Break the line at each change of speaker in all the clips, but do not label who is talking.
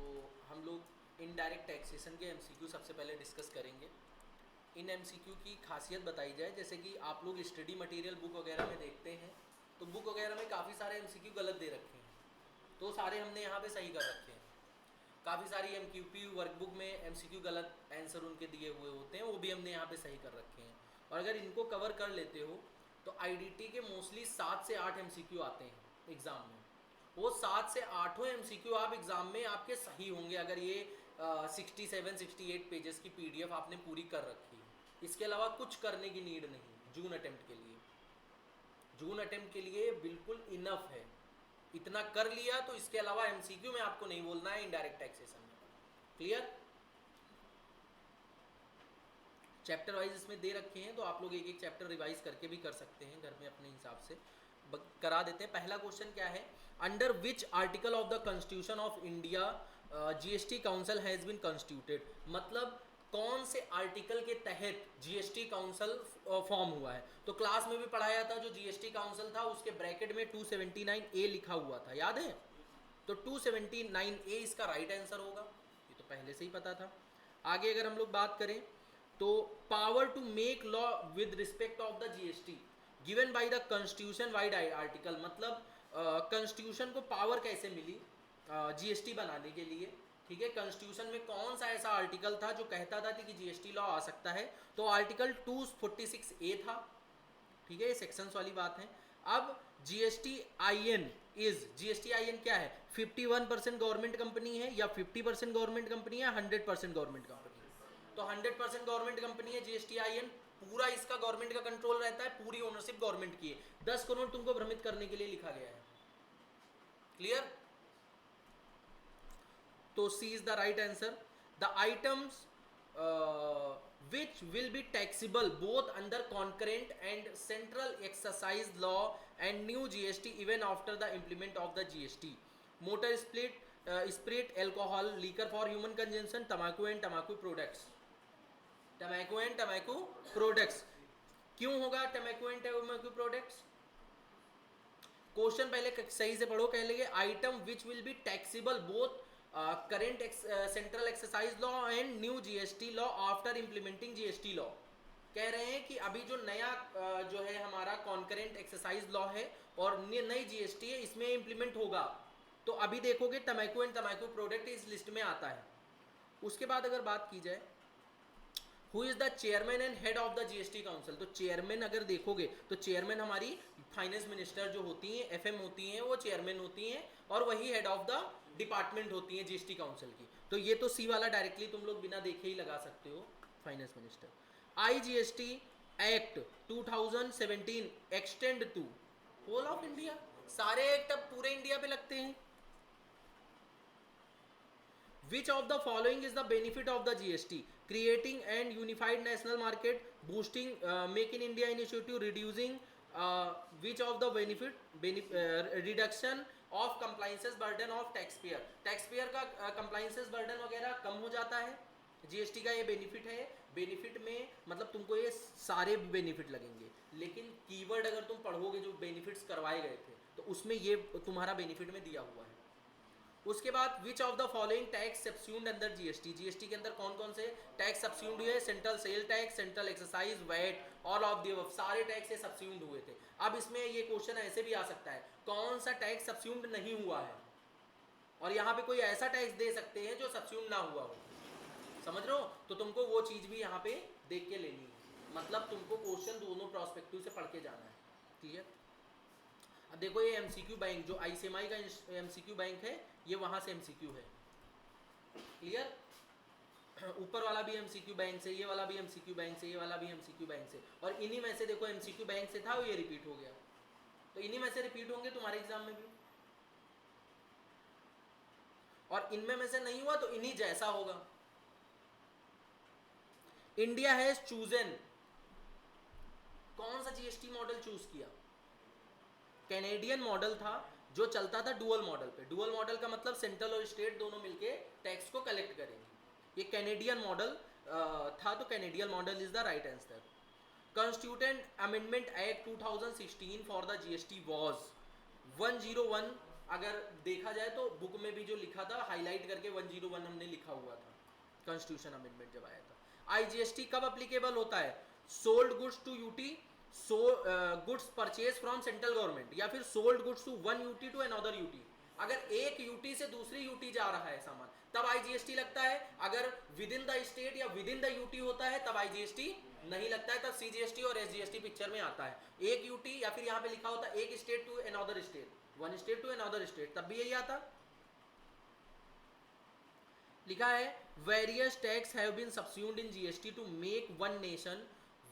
तो हम लोग इनडायरेक्ट टैक्सेशन के एमसीक्यू सबसे पहले डिस्कस करेंगे। इन एमसीक्यू की खासियत बताई जाए, जैसे कि आप लोग स्टडी मटेरियल बुक वगैरह में देखते हैं तो बुक वगैरह में काफ़ी सारे एमसीक्यू गलत दे रखे हैं, तो सारे हमने यहाँ पे सही कर रखे हैं। काफ़ी सारी एमक्यूपी वर्कबुक में एमसीक्यू गलत आंसर उनके दिए हुए होते हैं, वो भी हमने यहाँ पे सही कर रखे हैं। और अगर इनको कवर कर लेते हो तो आईडीटी के मोस्टली 7 से 8 एमसीक्यू आते हैं एग्ज़ाम में। वो 7 से 8 एमसीक्यू आप एग्ज़ाम में आपके सही होंगे अगर ये 67-68 पेजेस की पीडीएफ आपने पूरी कर रखी है। इसके अलावा कुछ करने की नीड नहीं। जून अटेम्प्ट के लिए, जून अटेम्प्ट के लिए बिल्कुल इनफ है। इतना कर लिया तो इसके अलावा एमसीक्यू में आपको नहीं बोलना है इनडायरेक्ट टैक्सेशन में। क्लियर? चैप्टर वाइज इसमें दे रखे हैं, तो आप लोग एक एक चैप्टर रिवाइज करके भी कर सकते हैं घर में अपने हिसाब से। करा देते हैं। पहला क्वेश्चन क्या है, under which article of the constitution of India GST council has been constituted. मतलब कौन से आर्टिकल के तहत जीएसटी काउंसिल फॉर्म हुआ है। तो क्लास में भी पढ़ाया था, जो जीएसटी काउंसिल था उसके ब्रैकेट में 279A लिखा हुआ था, याद है? तो 279A इसका राइट आंसर होगा, ये तो पहले से ही पता था। आगे अगर हम लोग बात करें तो power to make law with respect of the GST given by the constitution vide article. मतलब कॉन्स्टिट्यूशन को पावर कैसे मिली जीएसटी बनाने के लिए, ठीक है? कॉन्स्टिट्यूशन में कौन सा ऐसा आर्टिकल था जो कहता था कि जीएसटी लॉ आ सकता है, तो आर्टिकल 246A था, ठीक है? ये सेक्शंस वाली बात है। अब जीएसटी आईएन क्या है? 51% गवर्नमेंट कंपनी है या 50% गवर्नमेंट कंपनी है, 100% गवर्नमेंट कंपनी है। तो 100% गवर्नमेंट कंपनी है जीएसटी आईएन, पूरा इसका गवर्नमेंट का कंट्रोल रहता है, पूरी ओनरशिप गवर्नमेंट की है। 10 करोड़ तुमको भ्रमित करने के लिए लिखा गया है। क्लियर? तो C is the right answer. The items which will be taxable both under concurrent and central exercise law and new GST even after the implement of the GST. Motor spirit, alcohol, liquor for human consumption, tobacco and tobacco products. tobacco and tobacco products क्यों होगा tobacco and tobacco products? Question पहले सही से पढ़ो। कह लेंगे item which will be taxable both current central exercise law and new GST law after implementing GST law. कह रहे हैं कि अभी जो नया जो है हमारा कॉन्करेंट एक्सरसाइज लॉ है और नई जीएसटी है, इसमें इंप्लीमेंट होगा। तो अभी देखोगे तम्बाकू एंड तम्बाकू प्रोडक्ट इस लिस्ट में आता है। उसके बाद अगर बात की जाए who is the chairman and head of the GST council, तो चेयरमैन अगर देखोगे तो चेयरमैन हमारी फाइनेंस मिनिस्टर जो होती हैं, एफएम होती हैं, वो चेयरमैन होती हैं और वही हेड ऑफ द डिपार्टमेंट होती हैं जीएसटी काउंसिल की। तो ये तो सी वाला डायरेक्टली तुम लोग बिना देखे ही लगा सकते हो, finance minister. IGST act 2017 extend to whole of India. सारे एक्ट अब पूरे इंडिया पे लगते हैं। Which of the following is the benefit of the GST? Creating and unified national market, boosting Make in India initiative, reducing which of the reduction of compliances burden of taxpayer. Taxpayer का compliances burden वगैरह कम हो जाता है। GST का ये benefit है। Benefit में मतलब तुमको ये सारे बेनिफिट लगेंगे, लेकिन कीवर्ड अगर तुम पढ़ोगे जो बेनिफिट्स करवाए गए थे तो उसमें ये तुम्हारा बेनिफिट में दिया हुआ है। उसके बाद which of the following tax subsumed under GST. GST के अंदर कौन कौन से टैक्स सब्स्यूम्ड हुए? Central sale tax, central exercise, VAT, all of the above, सारे टैक्स ये सब्स्यूम्ड हुए थे। अब इसमें ये क्वेश्चन ऐसे भी आ सकता है, कौन सा टैक्स सब्स्यूम्ड नहीं हुआ है, और यहाँ पे कोई ऐसा टैक्स दे सकते हैं जो सब्स्यूम्ड ना हुआ हो। समझ रहे हो? तो तुमको वो चीज भी यहाँ पे देख के लेनी है। मतलब तुमको क्वेश्चन दोनों प्रोस्पेक्टिव से पढ़ के जाना है। क्लियर? अब देखो ये एमसीक्यू बैंक जो आईसीएमआई का एमसीक्यू बैंक है, ये वहां से एमसीक्यू है। क्लियर? ऊपर वाला भी एमसीक्यू बैंक से, ये वाला भी एमसीक्यू बैंक से, ये वाला भी एमसीक्यू बैंक से, और इन्हीं में से देखो एमसीक्यू बैंक से था, ये रिपीट हो गया। तो इन्हीं में से रिपीट होंगे तुम्हारे एग्जाम में भी, और इनमें में से नहीं हुआ तो इन्हीं जैसा होगा। इंडिया हैज चूजन, कौन सा जीएसटी मॉडल चूज किया? कैनेडियन मॉडल था जो चलता था डुअल मॉडल पे। डुअल मॉडल का मतलब सेंट्रल और स्टेट दोनों मिलके टैक्स को कलेक्ट करेंगे। ये कैनेडियन मॉडल था, तो Canadian model is the right answer. Constituent amendment act 2016 for the GST was 101 अगर देखा जाए तो बुक में भी जो लिखा था हाईलाइट करके 101 हमने लिखा हुआ था कॉन्स्टिट्यूशन अमेंडमेंट जब आया था। आईजीएसटी कब अप्लीकेबल होता है? Sold goods to UT, so goods purchase from central government, या फिर sold goods to one UT to another UT. अगर एक यूटी से दूसरी यूटी जा रहा है सामान तब आईजीएसटी लगता है। अगर विद इन द स्टेट या विद इन द यूटी होता है तब आईजीएसटी नहीं लगता है, तब सीजीएसटी और एसजीएसटी पिक्चर में आता है। एक यूटी या फिर यहां पे लिखा होता है एक state to another state, one state to another state, तब भी यही आता। लिखा है various tax have been subsumed in GST to make one nation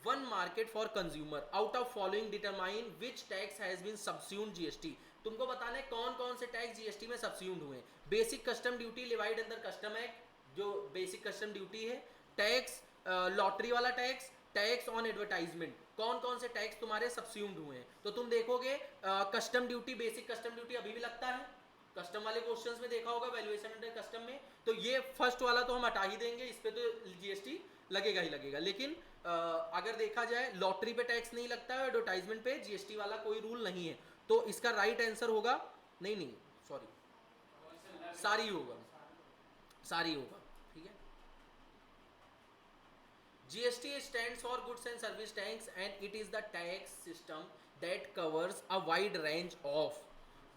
one market for consumer, out of following determine which tax has been subsumed GST. तुमको बताना है कौन कौन से टैक्स जीएसटी में सब्स्यूम्ड हुए। Basic custom duty levied under custom act, जो basic custom duty है, टैक्स लॉटरी वाला टैक्स, टैक्स ऑन एडवर्टाइजमेंट, कौन कौन से टैक्स तुम्हारे सब्स्यूम्ड हुए हैं। तो तुम देखोगे custom duty, basic custom duty अभी भी लगता है, कस्टम वाले क्वेश्चंस में देखा होगा वैल्यूएशन अंडर कस्टम में। तो ये फर्स्ट वाला तो हम हटा ही देंगे, इस पे तो जीएसटी लगेगा ही लगेगा। लेकिन अगर देखा जाए लॉटरी पे टैक्स नहीं लगता है, एडवर्टाइजमेंट पे जीएसटी वाला कोई रूल नहीं है, तो इसका राइट आंसर होगा नहीं सॉरी सारी होगा, सारी होगा, ठीक है। GST stands for goods and service tax and it is the tax system that covers a wide range of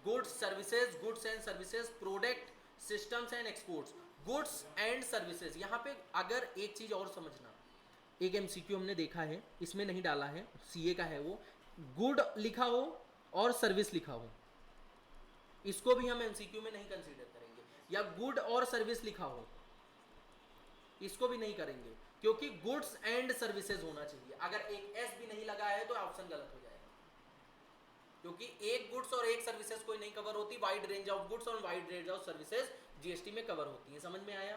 goods and services, product, systems and exports. Goods and services, यहाँ पे अगर एक चीज और समझना, एक एमसीक्यू हमने देखा है, इसमें नहीं डाला है, सीए का है वो, गुड लिखा हो और सर्विस लिखा हो, इसको भी हम एमसीक्यू में नहीं कंसीडर करेंगे, या गुड और सर्विस लिखा हो इसको भी नहीं करेंगे, क्योंकि गुड्स एंड सर्विसेज होना चाहिए। अगर एक एस भी नहीं लगा है तो ऑप्शन गलत हो जाएगा, क्योंकि एक गुड्स और एक सर्विसेज कोई नहीं कवर होती, वाइड रेंज ऑफ गुड्स और wide range of services GST में कवर होती है। समझ में आया?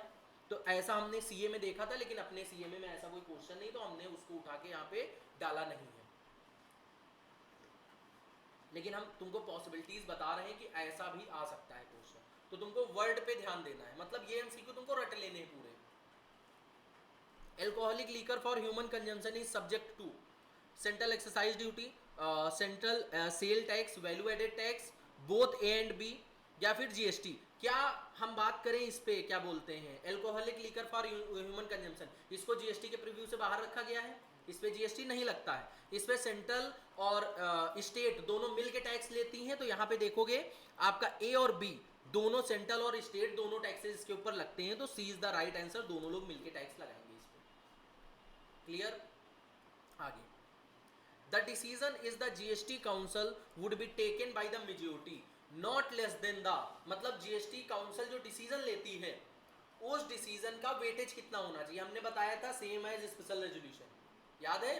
तो ऐसा हमने सीए में देखा था, लेकिन अपने सीए में ऐसा कोई क्वेश्चन नहीं, तो हमने उसको उठा के यहाँ पे डाला नहीं है। लेकिन हम तुमको पॉसिबिलिटीज बता रहे हैं कि ऐसा भी आ सकता है क्वेश्चन, तो तुमको वर्ड पे ध्यान देना है, मतलब ये एमसीक्यू तुमको रट लेने हैं पूरे। Alcoholic liquor for human consumption is subject to central exercise duty, central sale tax, value added tax, both A and B, या फिर जीएसटी। क्या हम बात करें इस पे, क्या बोलते हैं, alcoholic liquor for human consumption, इसको जीएसटी के प्रीव्यू से बाहर रखा गया है, इस पे जीएसटी नहीं लगता है। इस पे सेंट्रल और स्टेट दोनों मिल के टैक्स लेती हैं, तो यहाँ पे देखोगे आपका ए और बी दोनों, सेंट्रल और स्टेट दोनों टैक्सेस इसके ऊपर लगते हैं, तो C is the right answer, दोनों लोग मिलके टैक्स लगाएंगे इस पे। क्लियर? आगे, the decision is the GST council would be taken by the majority not less than the, मतलब GST council जो डिसीजन लेती है उस डिसीजन का वेटेज कितना होना चाहिए। हमने बताया था सेम एज स्पेशल रेजोल्यूशन, याद है?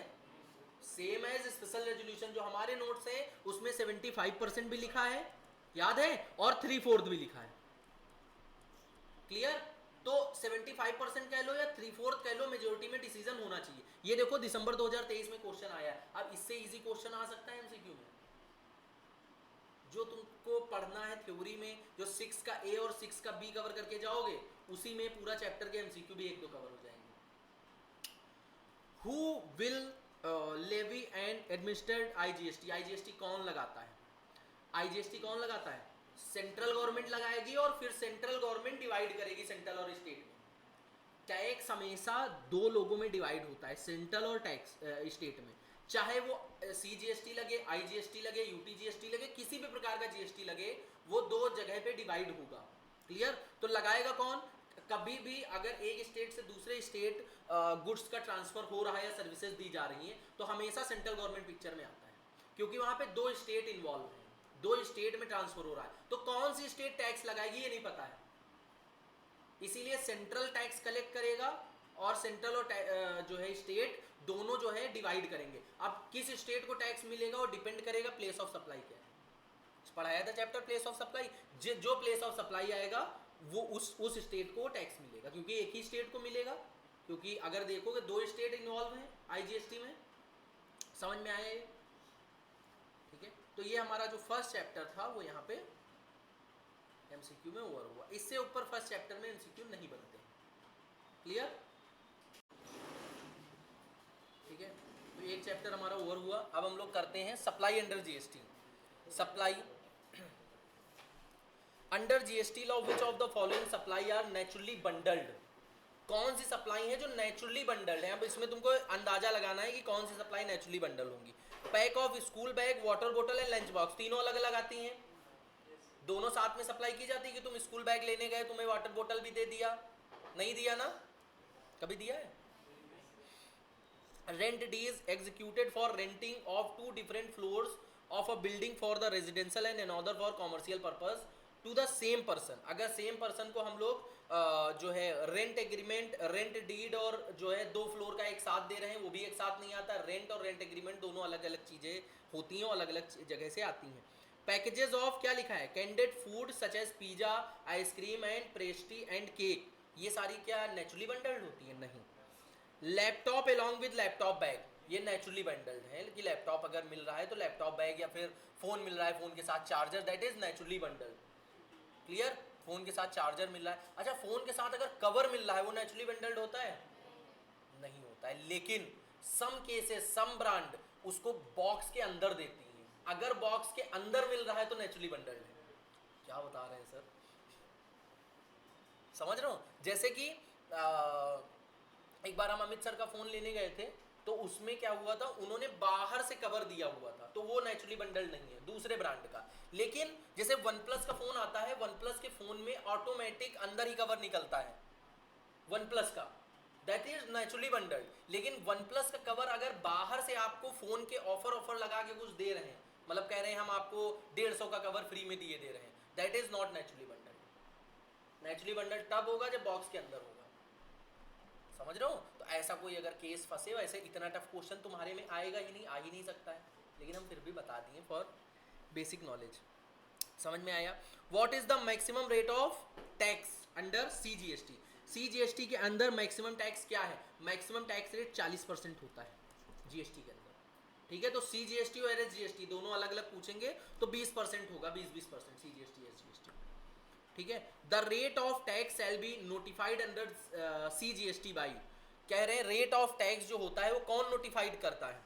सेम एज स्पेशल रेजोल्यूशन जो हमारे नोट्स हैं उसमें 75% भी लिखा है, याद है, और 3/4 भी लिखा है। क्लियर? तो 75% कह लो या 3/4 कह लो, मेजोरिटी में डिसीजन होना चाहिए। ये देखो दिसंबर 2023 में क्वेश्चन आया है, अब इससे इजी क्वेश्चन आ सकता है एमसीक्यू में। जो तुमको पढ़ना है थ्योरी में, जो 6 का ए और 6 का बी कवर करके जाओगे, उसी में पूरा चैप्टर के एमसीक्यू भी 1-2 कवर हो जाएंगे। Who will levy and administrate IGST, IGST कौन लगाता है? आईजीएसटी कौन लगाता है? सेंट्रल गवर्नमेंट लगाएगी, और फिर सेंट्रल गवर्नमेंट डिवाइड करेगी सेंट्रल और स्टेट में। टैक्स हमेशा 2 लोगों में डिवाइड होता है, सेंट्रल और टैक्स स्टेट में, चाहे वो सीजीएसटी लगे, आईजीएसटी लगे, यूटीजीएसटी लगे, किसी भी प्रकार का जीएसटी लगे, वो 2 जगह पे डिवाइड होगा। क्लियर? तो लगाएगा कौन? कभी भी अगर एक स्टेट से दूसरे स्टेट गुड्स का ट्रांसफर हो रहा है या सर्विसेज दी जा रही है, तो हमेशा सेंट्रल गवर्नमेंट पिक्चर में आता है, क्योंकि वहां पे 2 स्टेट इन्वॉल्व है, 2 स्टेट में ट्रांसफर हो रहा है, तो कौन सी स्टेट टैक्स लगाएगी ये नहीं पता है, इसीलिए सेंट्रल टैक्स कलेक्ट करेगा और सेंट्रल और जो है स्टेट दोनों जो है डिवाइड करेंगे। अब किस स्टेट को टैक्स मिलेगा वो डिपेंड करेगा प्लेस ऑफ सप्लाई क्या है। पढ़ाया था चैप्टर प्लेस ऑफ सप्लाई, जो प्लेस ऑफ सप्लाई आएगा वो उस स्टेट को टैक्स मिलेगा, क्योंकि एक ही स्टेट को मिलेगा, क्योंकि अगर देखोगे 2 स्टेट इन्वॉल्व हैं आईजीएसटी में। समझ में आया ये? ठीक है, तो ये हमारा जो फर्स्ट चैप्टर था वो यहाँ पे एमसीक्यू में ओवर हुआ। इससे ऊपर फर्स्ट चैप्टर में एमसीक्यू नहीं बनते। क्लियर? ठीक है, तो एक चैप्टर हमारा ओवर हुआ। अब हम लोग करते हैं supply under GST. Supply under GST law which of the following supply are naturally bundled, कौन सी सप्लाई है जो नेचुरली बंडल्ड है। अब इसमें तुमको अंदाजा लगाना है कि कौन सी सप्लाई नेचुरली बंडल होंगी। Pack of school bag, water बोतल एंड लंच बॉक्स, तीनों अलग अलग आती हैं, दोनों साथ में सप्लाई की जाती है कि तुम स्कूल बैग लेने गए, तुम्हें वाटर बोतल भी दे दिया, नहीं दिया ना, कभी दिया है। Rent deeds executed for renting of 2 different floors of a building for the residential and another for commercial purpose to the same person. अगर सेम पर्सन को हम लोग जो है रेंट एग्रीमेंट, रेंट डीड और जो है 2 फ्लोर का एक साथ दे रहे हैं, वो भी एक साथ नहीं आता। रेंट और रेंट एग्रीमेंट दोनों अलग अलग चीज़ें होती हैं और अलग अलग जगह से आती हैं। पैकेजेस ऑफ क्या लिखा है, canned food such as pizza, ice cream and pastry and cake, ये सारी क्या नेचुरली बंडल्ड होती है? नहीं। Laptop along with laptop bag, ये नेचुरली बंडल्ड है कि लैपटॉप अगर मिल रहा है तो लैपटॉप बैग, या फिर फोन मिल रहा है फोन के साथ charger, that is naturally bundled. Clear? Phone के साथ चार्जर मिल रहा है। अच्छा, फोन के साथ अगर कवर मिल रहा है वो नेचुरली बंडल्ड होता है? नहीं होता है। लेकिन सम केसेस, सम ब्रांड उसको बॉक्स के अंदर देती है, अगर बॉक्स के अंदर मिल रहा है तो नेचुरली बंडल्ड है। क्या बता रहे हैं सर, समझ रहे हो? जैसे कि एक बार हम अमित सर का फोन लेने गए थे, तो उसमें क्या हुआ था, उन्होंने बाहर से कवर दिया हुआ था, तो वो नेचुरली बंडल्ड नहीं है, दूसरे ब्रांड का। लेकिन जैसे वन प्लस का फोन आता है, वन प्लस के फोन में ऑटोमेटिक अंदर ही कवर निकलता है वन प्लस का, दैट इज नेचुरली बंडल्ड। लेकिन वन प्लस का कवर अगर बाहर से आपको फोन के ऑफर लगा के कुछ दे रहे हैं, मतलब कह रहे हैं हम आपको 150 का कवर फ्री में दिए दे रहे हैं, that is not naturally bundled. Naturally bundled तब होगा जब बॉक्स के अंदर होगा। समझ रहे हो? तो ऐसा कोई अगर केस फंसे, वैसे इतना टफ क्वेश्चन तुम्हारे में आएगा ही नहीं, आ ही नहीं सकता है, लेकिन हम फिर भी बता दिए फॉर बेसिक नॉलेज। समझ में आया? What is the maximum rate of tax under CGST? CGST के अंदर मैक्सिमम टैक्स क्या है? मैक्सिमम टैक्स रेट 40% होता है जीएसटी के अंदर। ठीक है, तो सीजीएसटी और एसजीएसटी दोनों अलग अलग पूछेंगे तो 20% होगा, 20% सीजीएसटी एसजीएसटी। ठीक है, the rate of tax shall be notified under CGST by, कह रहे हैं रेट ऑफ टैक्स जो होता है वो कौन नोटिफाइड करता है?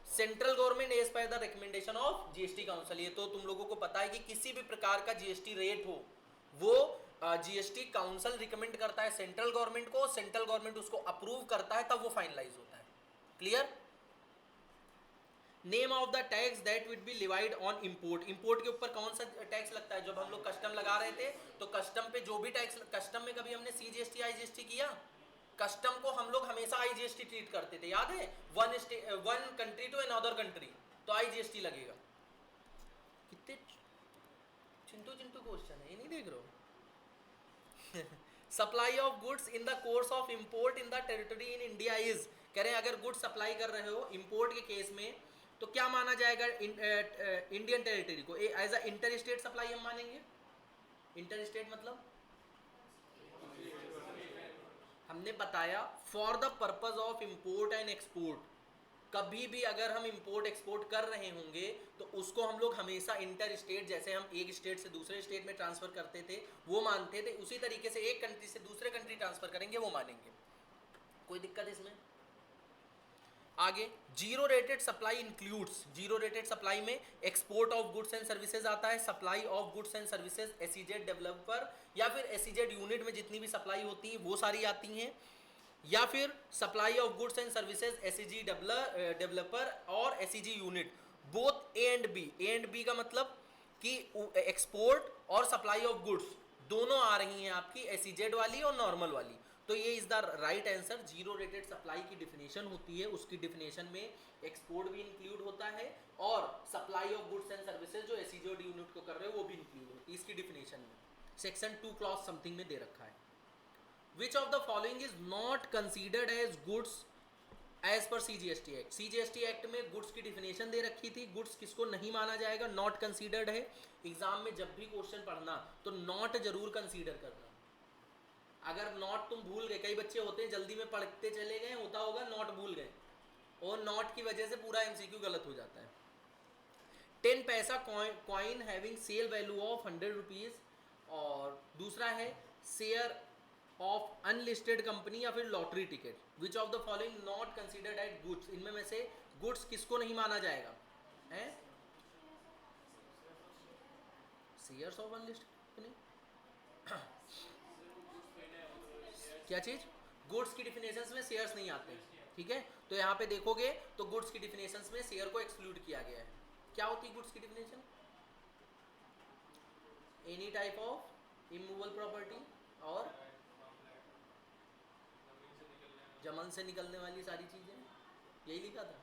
Central government as per the recommendation of GST council. ये तो तुम लोगों को पता है कि किसी भी प्रकार का जीएसटी रेट हो वो जीएसटी काउंसिल रिकमेंड करता है सेंट्रल गवर्नमेंट को, सेंट्रल गवर्नमेंट उसको अप्रूव करता है, तब वो फाइनलाइज होता है। Clear? Name of the tax that would be levied on import, import के ऊपर कौन सा टैक्स लगता है? जब हम लोग कस्टम लगा रहे थे तो कस्टम पे जो भी टैक्स, कस्टम में कभी हमने सीजीएसटी आईजीएसटी किया? कस्टम को हम लोग हमेशा आईजीएसटी ट्रीट करते थे, याद है? One country to another country तो आईजीएसटी लगेगा। कितने चिंटू चिंटू क्वेश्चन है, ये नहीं देख रहे हो? Supply of goods in the course of import in the territory in India is, कह रहे हैं अगर गुड्स सप्लाई कर रहे हो इंपोर्ट के केस में तो क्या माना जाएगा? इंडियन टेरिटरी को as a inter state supply हम मानेंगे। इंटर स्टेट मतलब हमने बताया for the purpose of import and export. कभी भी अगर हम इंपोर्ट एक्सपोर्ट कर रहे होंगे तो उसको हम लोग हमेशा इंटर स्टेट, जैसे हम एक स्टेट से दूसरे स्टेट में ट्रांसफर करते थे वो मानते थे, उसी तरीके से एक कंट्री से दूसरे कंट्री ट्रांसफर करेंगे वो मानेंगे। कोई दिक्कत इसमें? आगे, zero rated supply includes, zero rated supply में export of goods and services आता है, supply of goods and services SEZ developer या फिर एसईजेड यूनिट में जितनी भी सप्लाई होती है वो सारी आती हैं, या फिर supply of goods and services SEZ developer और SEZ unit both A and B. A and B का मतलब कि एक्सपोर्ट और सप्लाई ऑफ गुड्स दोनों आ रही हैं आपकी, एसईजेड वाली और नॉर्मल वाली। तो ये is the right answer. Zero rated supply की डिफिनेशन होती है, उसकी डिफिनेशन में एक्सपोर्ट भी इंक्लूड होता है और supply of goods and services जो एसईजेड यूनिट को कर रहे हो वो भी इंक्लूड होती है इसकी डिफिनेशन में। सेक्शन 2 क्लॉज समथिंग में दे रखा है। Which of the following is not considered as goods as per CGST Act? CGST Act में गुड्स की डिफिनेशन दे रखी थी, गुड्स किसको नहीं माना जाएगा? नॉट कंसीडर्ड है। एग्जाम में जब भी क्वेश्चन पढ़ना तो नॉट जरूर कंसीडर करना। अगर नॉट तुम भूल गए, कई बच्चे होते हैं जल्दी में पढ़ते चले गए, होता होगा नॉट भूल गए और नॉट की वजह से पूरा एमसीक्यू गलत हो जाता है। 10 पैसा coin having sale value of 100 rupees, और दूसरा है शेयर ऑफ अनलिस्टेड कंपनी या फिर lottery ticket. Which of the following not considered at goods, इनमें में से गुड्स किसको नहीं माना जाएगा? हैं शेयर्स ऑफ अनलिस्टेड क्या चीज? गुड्स की डिफिनेशंस में शेयर्स नहीं आते हैं, ठीक है। तो यहाँ पे देखोगे तो गुड्स की डिफिनेशंस में शेयर को एक्सक्लूड किया गया है। क्या होती है गुड्स की definition? Any type of immovable property और जमन से निकलने वाली सारी चीजें, यही लिखा था।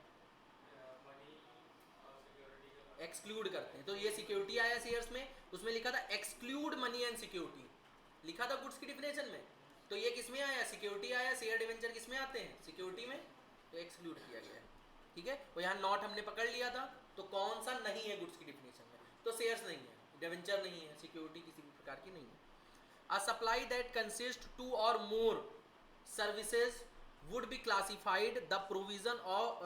एक्सक्लूड करते हैं, तो ये सिक्योरिटी आया शेयर्स में, उसमें लिखा था एक्सक्लूड मनी एंड सिक्योरिटी, लिखा था गुड्स की डिफिनेशन में। तो ये किस में आया? सिक्योरिटी आया। शेयर डिवेंचर किस में आते हैं? सिक्योरिटी में। तो एक्सक्लूड किया गया है, ठीक है। तो यहाँ नॉट हमने पकड़ लिया था, तो कौन सा नहीं है गुड्स की डिफिनेशन में? तो शेयर्स नहीं है, डिवेंचर नहीं है, सिक्योरिटी किसी भी प्रकार की नहीं है। A supply that consist two और मोर services would be classified the provision of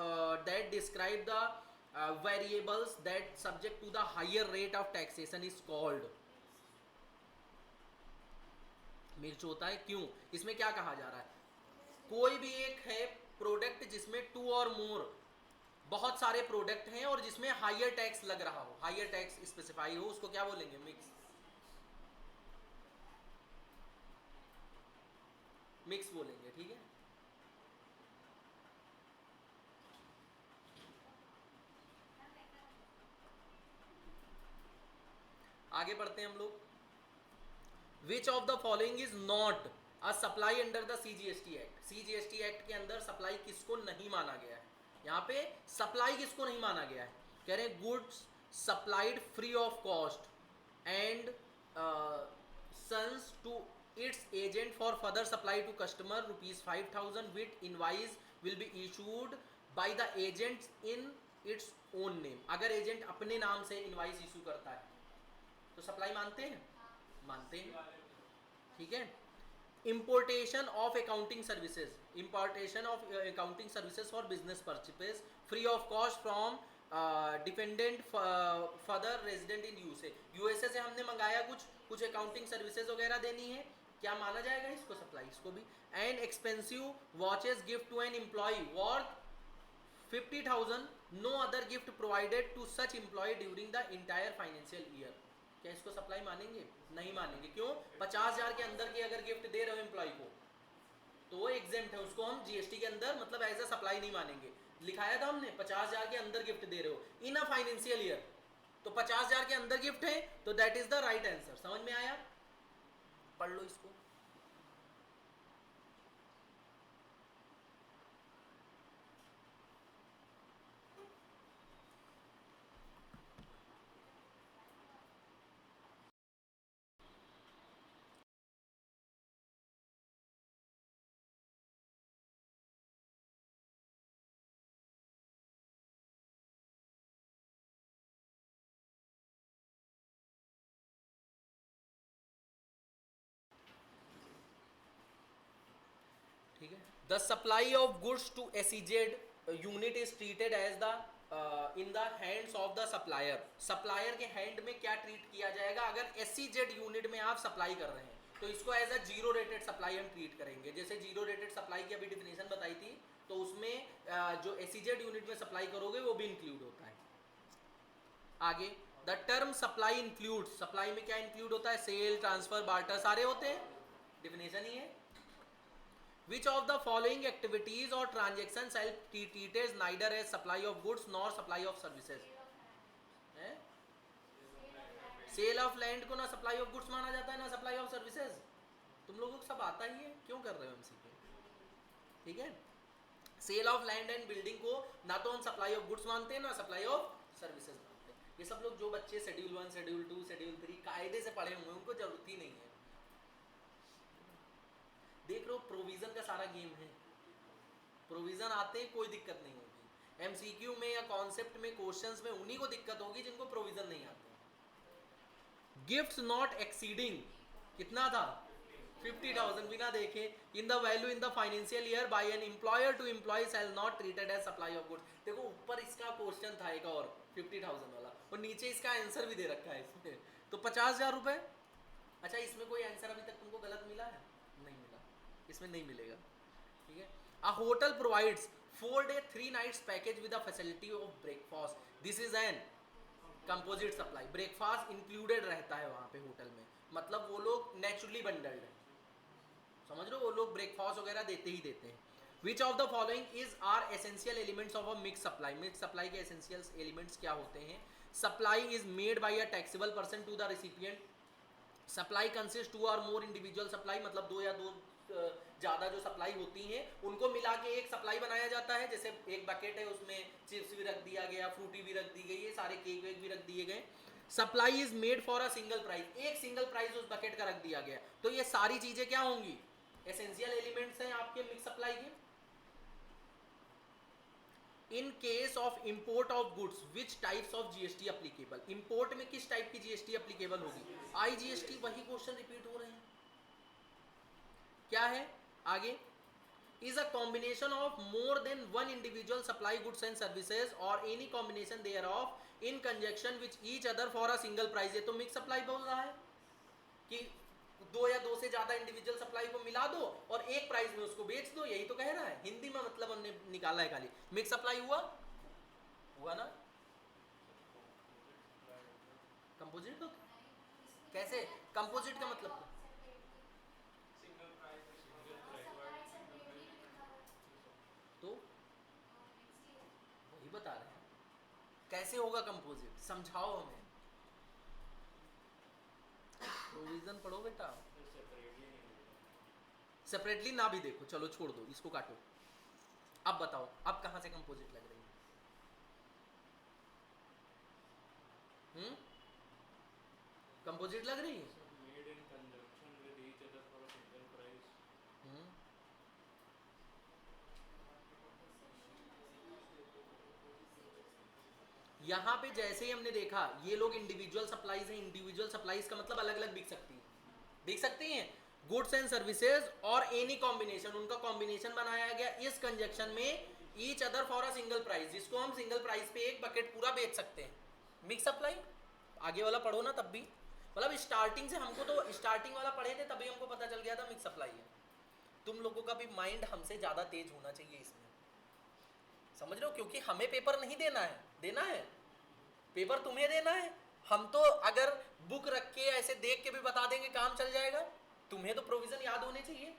that describe the variables that subject to the higher rate of taxation is called। मिर्च होता है क्यों? इसमें क्या कहा जा रहा है? कोई भी एक है प्रोडक्ट जिसमें टू और मोर, बहुत सारे प्रोडक्ट हैं और जिसमें हायर टैक्स लग रहा हो, हायर टैक्स स्पेसिफाई हो, उसको क्या बोलेंगे? मिक्स। मिक्स बोलेंगे, ठीक है। आगे बढ़ते हैं हम लोग। विच of the following is not a supply under the CGST act. CGST act के अंदर सप्लाई किसको नहीं माना गया है? यहाँ पे सप्लाई किसको नहीं माना गया है? कह रहे हैं goods supplied free of cost and sons to its agent for further supply to customer ₹5,000 with invoice will be issued by the agent in its own name. अगर एजेंट अपने नाम से इनवाइस इशू करता है तो सप्लाई मानते हैं? मानते हैं, ठीक है। Importation of accounting services, importation of accounting services for business purchase free of cost from dependent further resident in USA. USA से हमने मंगाया कुछ अकाउंटिंग सर्विसेज वगैरह देनी है, क्या माना जाएगा इसको? सप्लाई, इसको भी। And expensive watches gift to an employee worth 50,000 no other gift provided to such employee during the entire financial year. क्या इसको सप्लाई मानेंगे? नहीं मानेंगे। क्यों? 50,000 के अंदर की अगर गिफ्ट दे रहे हो एम्प्लॉय को तो वो एग्जेम्प्ट है, उसको हम जीएसटी के अंदर मतलब एज अ सप्लाई नहीं मानेंगे। लिखाया था हमने 50,000 के अंदर गिफ्ट दे रहे हो इन अ फाइनेंशियल ईयर, तो 50,000 के अंदर गिफ्ट है, तो that is the right answer. समझ में आया? पढ़ लो इसको। ठीक है। The supply of goods to SEZ unit is treated as the in the hands of the supplier. Supplier के हैंड में क्या ट्रीट किया जाएगा? अगर एसीजेड यूनिट में आप सप्लाई कर रहे हैं तो इसको as a zero rated supply हम ट्रीट करेंगे। जैसे जीरो रेटेड सप्लाई की अभी डिफिनेशन बताई थी, तो उसमें जो एसीजेड यूनिट में सप्लाई करोगे वो भी इंक्लूड होता है। आगे the term supply include, supply में क्या इंक्लूड होता है? सेल, ट्रांसफर, बार्टर सारे होते हैं, डिफिनेशन ही है। Which of the following activities or transactions shall be treated neither as supply of goods nor supply of services? Sale of land को ना सप्लाई ऑफ गुड्स माना जाता है ना सप्लाई ऑफ सर्विसेज। तुम लोगों को सब आता ही है, क्यों कर रहे हो एमसीक्यू? ठीक है। Sale of land and building को ना तो हम सप्लाई ऑफ गुड्स मानते हैं ना सप्लाई ऑफ सर्विसेज मानते हैं। ये सब लोग जो बच्चे शेड्यूल 1, शेड्यूल 2, शेड्यूल 3 कायदे से पढ़े हुए उनको जरूरत ही नहीं है। देख लो प्रोविजन का सारा गेम है, प्रोविजन आते ही कोई दिक्कत नहीं होगी। एमसीक्यू में या कॉन्सेप्ट में क्वेश्चंस में उन्हीं को दिक्कत होगी जिनको प्रोविजन नहीं आते। गिफ्ट्स नॉट एक्सीडिंग कितना था? 50,000 बिना देखे in the value in the financial year by an employer to employee shall not treated as supply of goods. देखो ऊपर इसका क्वेश्चन था एक और 50,000 वाला और नीचे इसका आंसर भी दे रखा है इसमें, तो 50,000 रुपए। अच्छा इसमें कोई आंसर अभी तक तुमको गलत मिला है? नहीं मिला, इसमें नहीं मिलेगा, ठीक है। A hotel provides 4 day 3 nights package with the facility of breakfast, this is an composite supply. Breakfast included रहता है वहां पे होटल में, मतलब वो लोग नेचुरली बंडल्ड है। समझ रहे हो, वो लोग ब्रेकफास्ट वगैरह देते ही देते हैं। Which of the following is are essential elements of a mix supply, mix supply के एसेंशियल एलिमेंट्स क्या होते हैं? Supply is made by a taxable person to the recipient, supply consist two और मोर इंडिविजुअल सप्लाई, मतलब दो या दो ज़्यादा जो सप्लाई होती हैं उनको मिला के एक सप्लाई बनाया जाता है, जैसे एक बकेट है उसमें चिप्स भी रख दिया गया, फ्रूटी भी रख दी गई, ये सारे केक वेक भी रख दिए गए। Supply is made for a single price, एक सिंगल प्राइस उस बकेट का रख दिया गया। तो ये सारी चीजें क्या होंगी? एसेंशियल एलिमेंट्स हैं आपके मिक्स सप्लाई के। इन case of import of goods which types of GST applicable, import में किस टाइप की जीएसटी अप्लीकेबल होगी? आईजीएसटी। वही क्वेश्चन रिपीट हो रहे हैं। क्या है आगे? is a combination of more than one individual supply goods and services or any combination thereof in conjunction with each other for a single price। ये तो मिक्स सप्लाई बोल रहा है कि दो या दो से ज्यादा इंडिविजुअल सप्लाई को मिला दो और एक प्राइस में उसको बेच दो, यही तो कह रहा है। हिंदी में मतलब हमने निकाला है खाली। मिक्स सप्लाई हुआ ना? कंपोजिट तो कैसे? कंपोजिट का मतलब तो वही बता रहे हैं। कैसे होगा कंपोजिट, समझाओ हमें। प्रोविजन पढ़ो बेटा। सेपरेटली ना भी देखो, चलो छोड़ दो, इसको काटो। अब बताओ, अब कहां से कंपोजिट लग रही है? कंपोजिट लग रही है। यहाँ पे जैसे ही हमने देखा ये लोग इंडिविजुअल सप्लाईज हैं, इंडिविजुअल सप्लाईज का मतलब अलग अलग बिक सकती हैं गुड्स एंड सर्विसेज और एनी कॉम्बिनेशन, उनका कॉम्बिनेशन बनाया गया इस कंजक्शन में each other for a single price, जिसको हम सिंगल प्राइस पे एक बकेट पूरा बेच सकते हैं। Mix supply. आगे वाला पढ़ो ना, तब भी मतलब स्टार्टिंग से हमको तो स्टार्टिंग वाला पढ़े थे तभी हमको पता चल गया था मिक्स सप्लाई है। तुम लोगों का भी माइंड हमसे ज़्यादा तेज होना चाहिए इसमें, समझ रहे हो? क्योंकि हमें पेपर नहीं देना है पेपर तुम्हें देना है। हम तो अगर बुक रख के ऐसे देख के भी बता देंगे काम चल जाएगा, तुम्हें तो प्रोविजन याद होने चाहिए।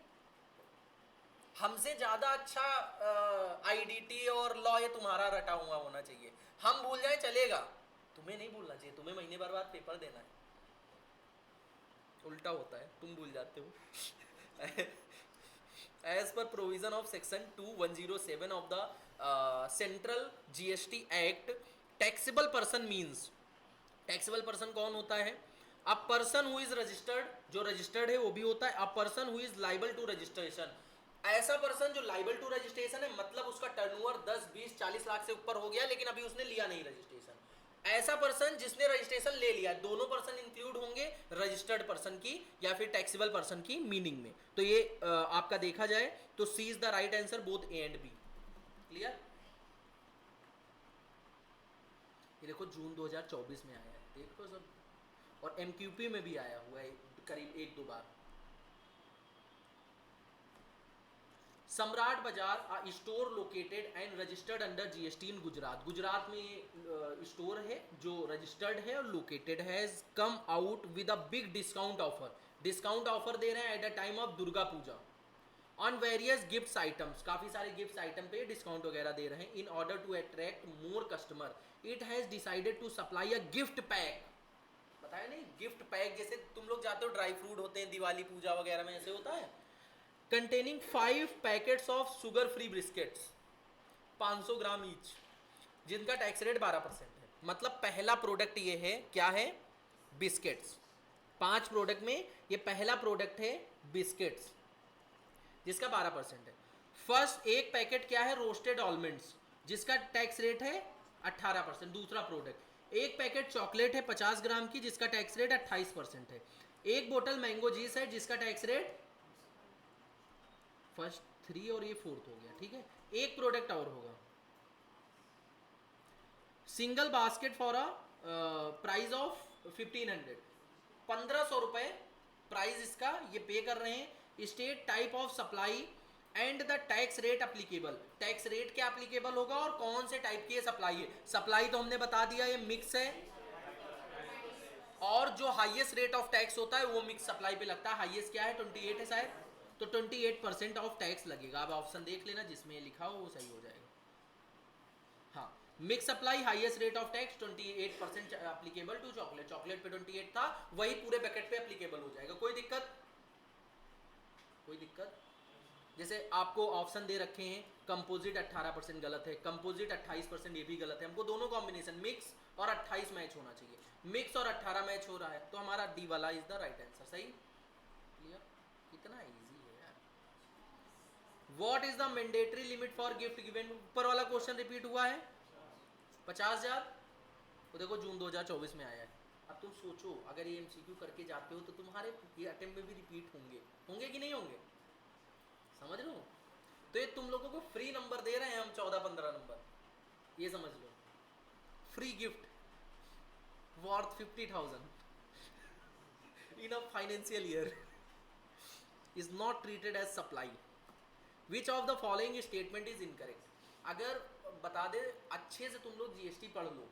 हमसे ज़्यादा अच्छा आईडीटी और लॉ ये तुम्हारा रटा हुआ होना चाहिए। हम भूल जाए चलेगा, तुम्हें नहीं भूलना चाहिए। तुम्हें महीने भर बाद पेपर देना है, उल्टा होता है, तुम भूल जाते हो। As per provision of section 2107 of the Central GST Act, taxable person means, taxable person कौन होता है? A person who is registered, जो रजिस्टर्ड है वो भी होता है। A person who is liable to registration, ऐसा पर्सन जो लाइबल टू रजिस्ट्रेशन है, मतलब उसका टर्नओवर 10, 20, 40 लाख से ऊपर हो गया लेकिन अभी उसने लिया नहीं रजिस्ट्रेशन। ऐसा पर्सन जिसने रजिस्ट्रेशन ले लिया, दोनों पर्सन इंक्लूड होंगे रजिस्टर्ड पर्सन की या फिर टैक्सेबल पर्सन की मीनिंग में। तो ये आपका देखा जाए तो C is the right answer, both A and B. Clear? ये देखो जून 2024 में आया है, देखो सब, और एमक्यूपी में भी आया हुआ है करीब 1-2 बार। Samrat Bazaar, a store located and registered under GST in Gujarat, Gujarat में स्टोर है जो रजिस्टर्ड है और लोकेटेड है। Come out with a big discount offer, discount offer दे रहे हैं at the time of Durga Puja on various gift items, काफ़ी सारे गिफ्ट आइटम पे डिस्काउंट वगैरह दे रहे हैं। In order to attract more customer it has decided to supply a gift pack, बताया नहीं? गिफ्ट पैक जैसे तुम लोग जाते हो ड्राई फ्रूट होते हैं दिवाली पूजा वगैरह में, ऐसे होता है। Containing 5 packets of sugar free biscuits 500 gram each, जिनका टैक्स रेट 12% है। मतलब पहला प्रोडक्ट ये है, क्या है? बिस्किट्स। 5 प्रोडक्ट में ये पहला प्रोडक्ट है बिस्किट्स, जिसका 12% है। फर्स्ट एक पैकेट क्या है? रोस्टेड आलमंड्स, जिसका टैक्स रेट है 18%। दूसरा प्रोडक्ट एक पैकेट चॉकलेट है 50 ग्राम की, जिसका टैक्स रेट 28% है। एक बोतल मैंगो जूस है जिसका टैक्स रेट, फर्स्ट 3 और ये 4th हो गया, ठीक है। एक प्रोडक्ट और होगा, single basket for a price of 1500, 1500 रुपए प्राइस इसका ये पे कर रहे हैं। State type of supply and the tax rate applicable, tax rate क्या अप्लीकेबल होगा और कौन से टाइप की ये सप्लाई है। सप्लाई तो हमने बता दिया ये मिक्स है, और जो हाईएस्ट रेट ऑफ टैक्स होता है वो मिक्स सप्लाई पे लगता है। हाईएस्ट क्या है? 28 है शायद, तो 28% ऑफ टैक्स लगेगा। अब ऑप्शन देख लेना जिसमें ये लिखा हो वो सही हो जाएगा। हाँ, mix supply highest rate of tax 28% applicable to chocolate, chocolate पे 28 था, वही पूरे पैकेट पे एप्लीकेबल हो जाएगा। कोई दिक्कत? कोई दिक्कत? जैसे आपको ऑप्शन दे रखे हैं कंपोजिट 18% गलत है, कंपोजिट 28% ये भी गलत है, हमको दोनों कॉम्बिनेशन मिक्स और 28 मैच होना चाहिए, मिक्स और 18 मैच हो रहा है, तो हमारा डी वाला इज द राइट आंसर। सही? क्लियर? कितना इजी है यार। What is the mandatory limit for gift given? ऊपर वाला क्वेश्चन रिपीट हुआ है 50,000, तो देखो जून 2024 में आया है। अब तुम सोचो अगर ये एमसीक्यू करके जाते हो तो तुम्हारे ये अटेम्प्ट में भी रिपीट होंगे, होंगे कि नहीं होंगे? समझ लो, तो ये तुम लोगों को फ्री नंबर दे रहे हैं हम 14-15 नंबर, ये समझ लो। Free gift worth 50,000 in a financial year is not treated as supply. Which of the following statement is incorrect? अगर बता दे अच्छे से तुम लोग जीएसटी पढ़ लो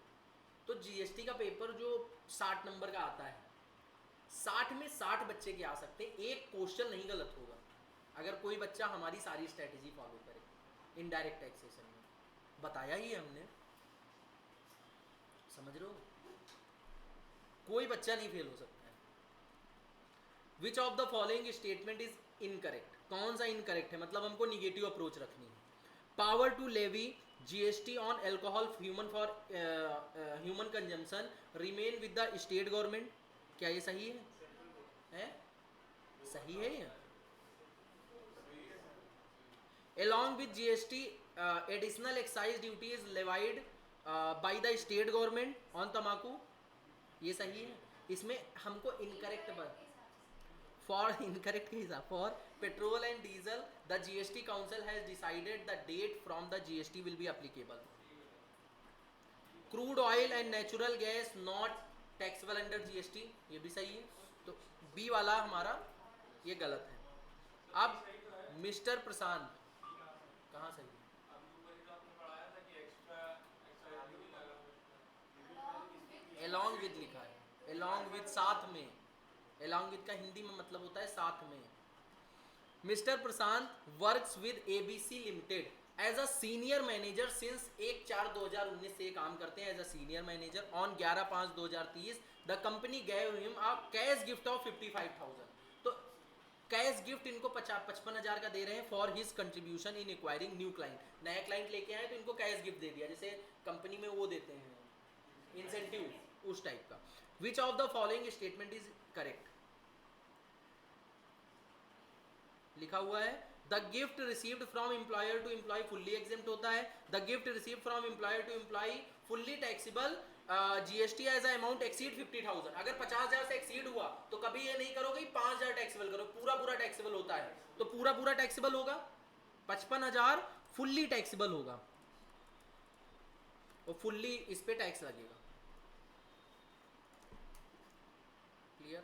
तो जीएसटी का पेपर जो 60 नंबर का आता है, 60 में 60 बच्चे के आ सकते हैं, एक क्वेश्चन नहीं गलत होगा अगर कोई बच्चा हमारी सारी स्ट्रेटेजी फॉलो करे। इनडायरेक्ट टैक्सेशन में बताया ही है हमने, समझ रहे हो? कोई बच्चा नहीं फेल हो सकता है। Which of the following statement is incorrect? कौन सा इनकरेक्ट है, मतलब हमको निगेटिव अप्रोच रखनी है। Power to levy GST on alcohol human for human consumption remain with the state government, क्या ये सही है? सही है ये? along with GST additional excise duty is levied by the state government on तम्बाकू, ये सही है? इसमें हमको इनकरेक्ट फॉर इनकरेक्ट के हिसाब for petrol and diesel the GST council has decided the date from the GST will be applicable. Crude oil and natural gas not taxable under GST, ये भी सही है, तो बी वाला हमारा ये गलत है। अब मिस्टर प्रशांत कहाँ सही है? along with लिखा है, along with साथ में, along with का हिंदी में मतलब होता है साथ में। Mister Prashant works with ABC limited as a senior manager since 1/4/2019 से काम करते हैं as a senior manager. On 11/5/2030 the company gave him a cash gift of 55,000, तो कैश गिफ्ट इनको 55,000 का दे रहे हैं for his contribution in acquiring new client. नया क्लाइंट लेके आए तो इनको कैश गिफ्ट दे दिया, जैसे कंपनी में वो देते हैं इंसेंटिव, उस टाइप का। Which of the following statement is correct? लिखा हुआ है the gift received from employer to employee fully exempt होता है, the gift received from employer to employee fully taxable GST as amount exceed 50,000। अगर 50,000 से exceed हुआ तो कभी ये नहीं करो कि 5,000 टैक्सेबल करो, पूरा पूरा टैक्सेबल होता है, तो पूरा पूरा टैक्सेबल होगा, 55,000 फुल्ली टैक्सेबल होगा और फुल्ली इस पे टैक्स लगेगा। क्लियर?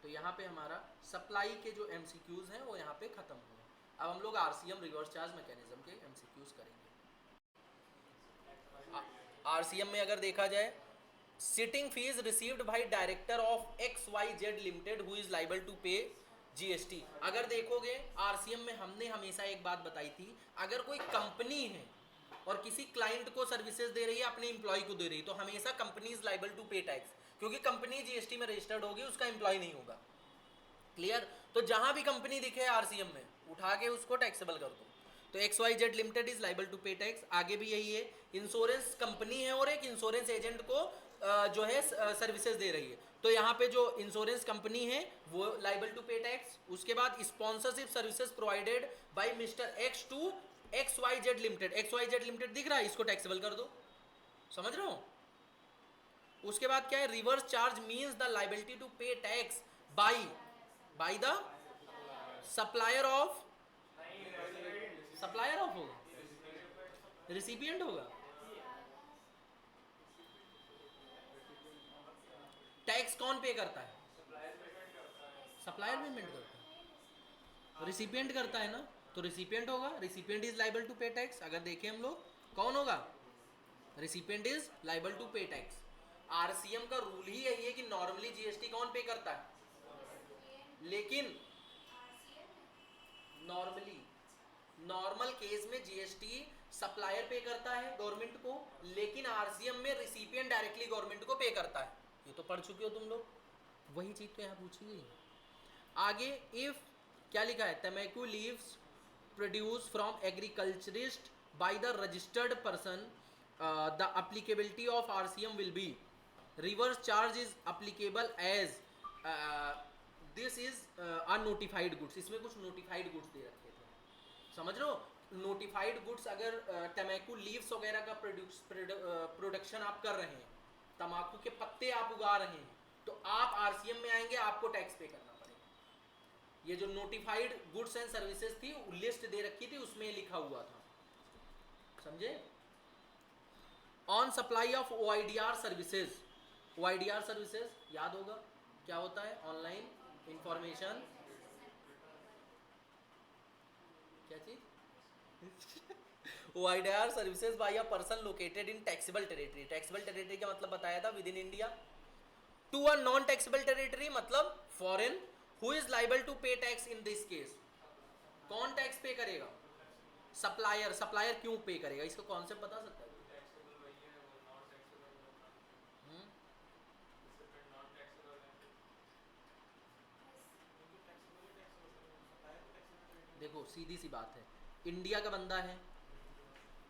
तो यहाँ पे हमारा सप्लाई के जो एमसीक्यूज हैं वो यहाँ पे खत्म हुए। अब हम लोग आरसीएम रिवर्स चार्ज मैकेनिज्म के एमसीक्यूज करेंगे। आरसीएम में अगर देखा जाए, sitting fees received by director of XYZ limited who is liable to pay GST. अगर देखोगे आरसीएम में हमने हमेशा एक बात बताई थी, अगर कोई कंपनी है और किसी क्लाइंट को सर्विसेज दे रही है, अपने एम्प्लॉय को दे रही है, तो हमेशा company is liable to pay tax, क्योंकि कंपनी जीएसटी में रजिस्टर्ड होगी, उसका एम्प्लॉय नहीं होगा। क्लियर? तो जहां भी कंपनी दिखे आरसीएम में उठा के उसको टैक्सेबल कर दो। तो XYZ limited is liable to pay tax. आगे भी यही है, इंश्योरेंस कंपनी है और एक इंश्योरेंस एजेंट को जो है सर्विसेज दे रही है, तो यहाँ पे जो इंश्योरेंस कंपनी है वो लायबल टू पे टैक्स। उसके बाद sponsorship services provided by mister X to XYZ limited, XYZ limited दिख रहा है, इसको टैक्सेबल कर दो। समझ रहे हो? उसके बाद क्या है, reverse charge means the liability to pay tax by the supplier of, supplier of होगा, रिसिपिएंट होगा। टैक्स कौन पे करता है? सप्लायर पेमेंट करता है, रिसिपिएंट करता है ना, तो रिसिपिएंट होगा, recipient is liable to pay tax. अगर देखें हम लोग कौन होगा, recipient is liable to pay tax. RCM का रूल ही यही है कि नॉर्मली जीएसटी कौन पे करता है, लेकिन नॉर्मल केस में जीएसटी सप्लायर पे करता है गवर्नमेंट को, लेकिन आरसीएम में रिसिपिएंट डायरेक्टली गवर्नमेंट को पे करता है। ये तो पढ़ चुके हो तुम लोग, वही चीज तो यहाँ पूछी गई। आगे इफ क्या लिखा है, तम्बाकू leaves produce from agriculturist by the registered person the applicability of RCM will be reverse charge is applicable as this is unnotified goods. इसमें कुछ नोटिफाइड गुड्स दे रखे थे, समझ लो। नोटिफाइड गुड्स अगर तम्बाकू लीव्स वगैरह का प्रोडक्शन आप कर रहे हैं, तम्बाकू के पत्ते आप उगा रहे हैं, तो आप आरसीएम में आएंगे, आपको टैक्स पे करना पड़ेगा। ये जो नोटिफाइड गुड्स एंड सर्विसेज थी, लिस्ट दे रखी थी, उसमें लिखा हुआ था, समझे। On supply of OIDR services, OIDR services याद होगा क्या होता है, ऑनलाइन इंफॉर्मेशन क्या चीज OIDR services by a person located in taxable territory. Taxable territory का मतलब बताया था within India. To a non taxable territory मतलब foreign, who is liable to pay tax in this case. कौन tax pay करेगा, supplier. Supplier क्यों पे करेगा, इसका कॉन्सेप्ट बता सकता है। देखो सीधी सी बात है, इंडिया का बंदा है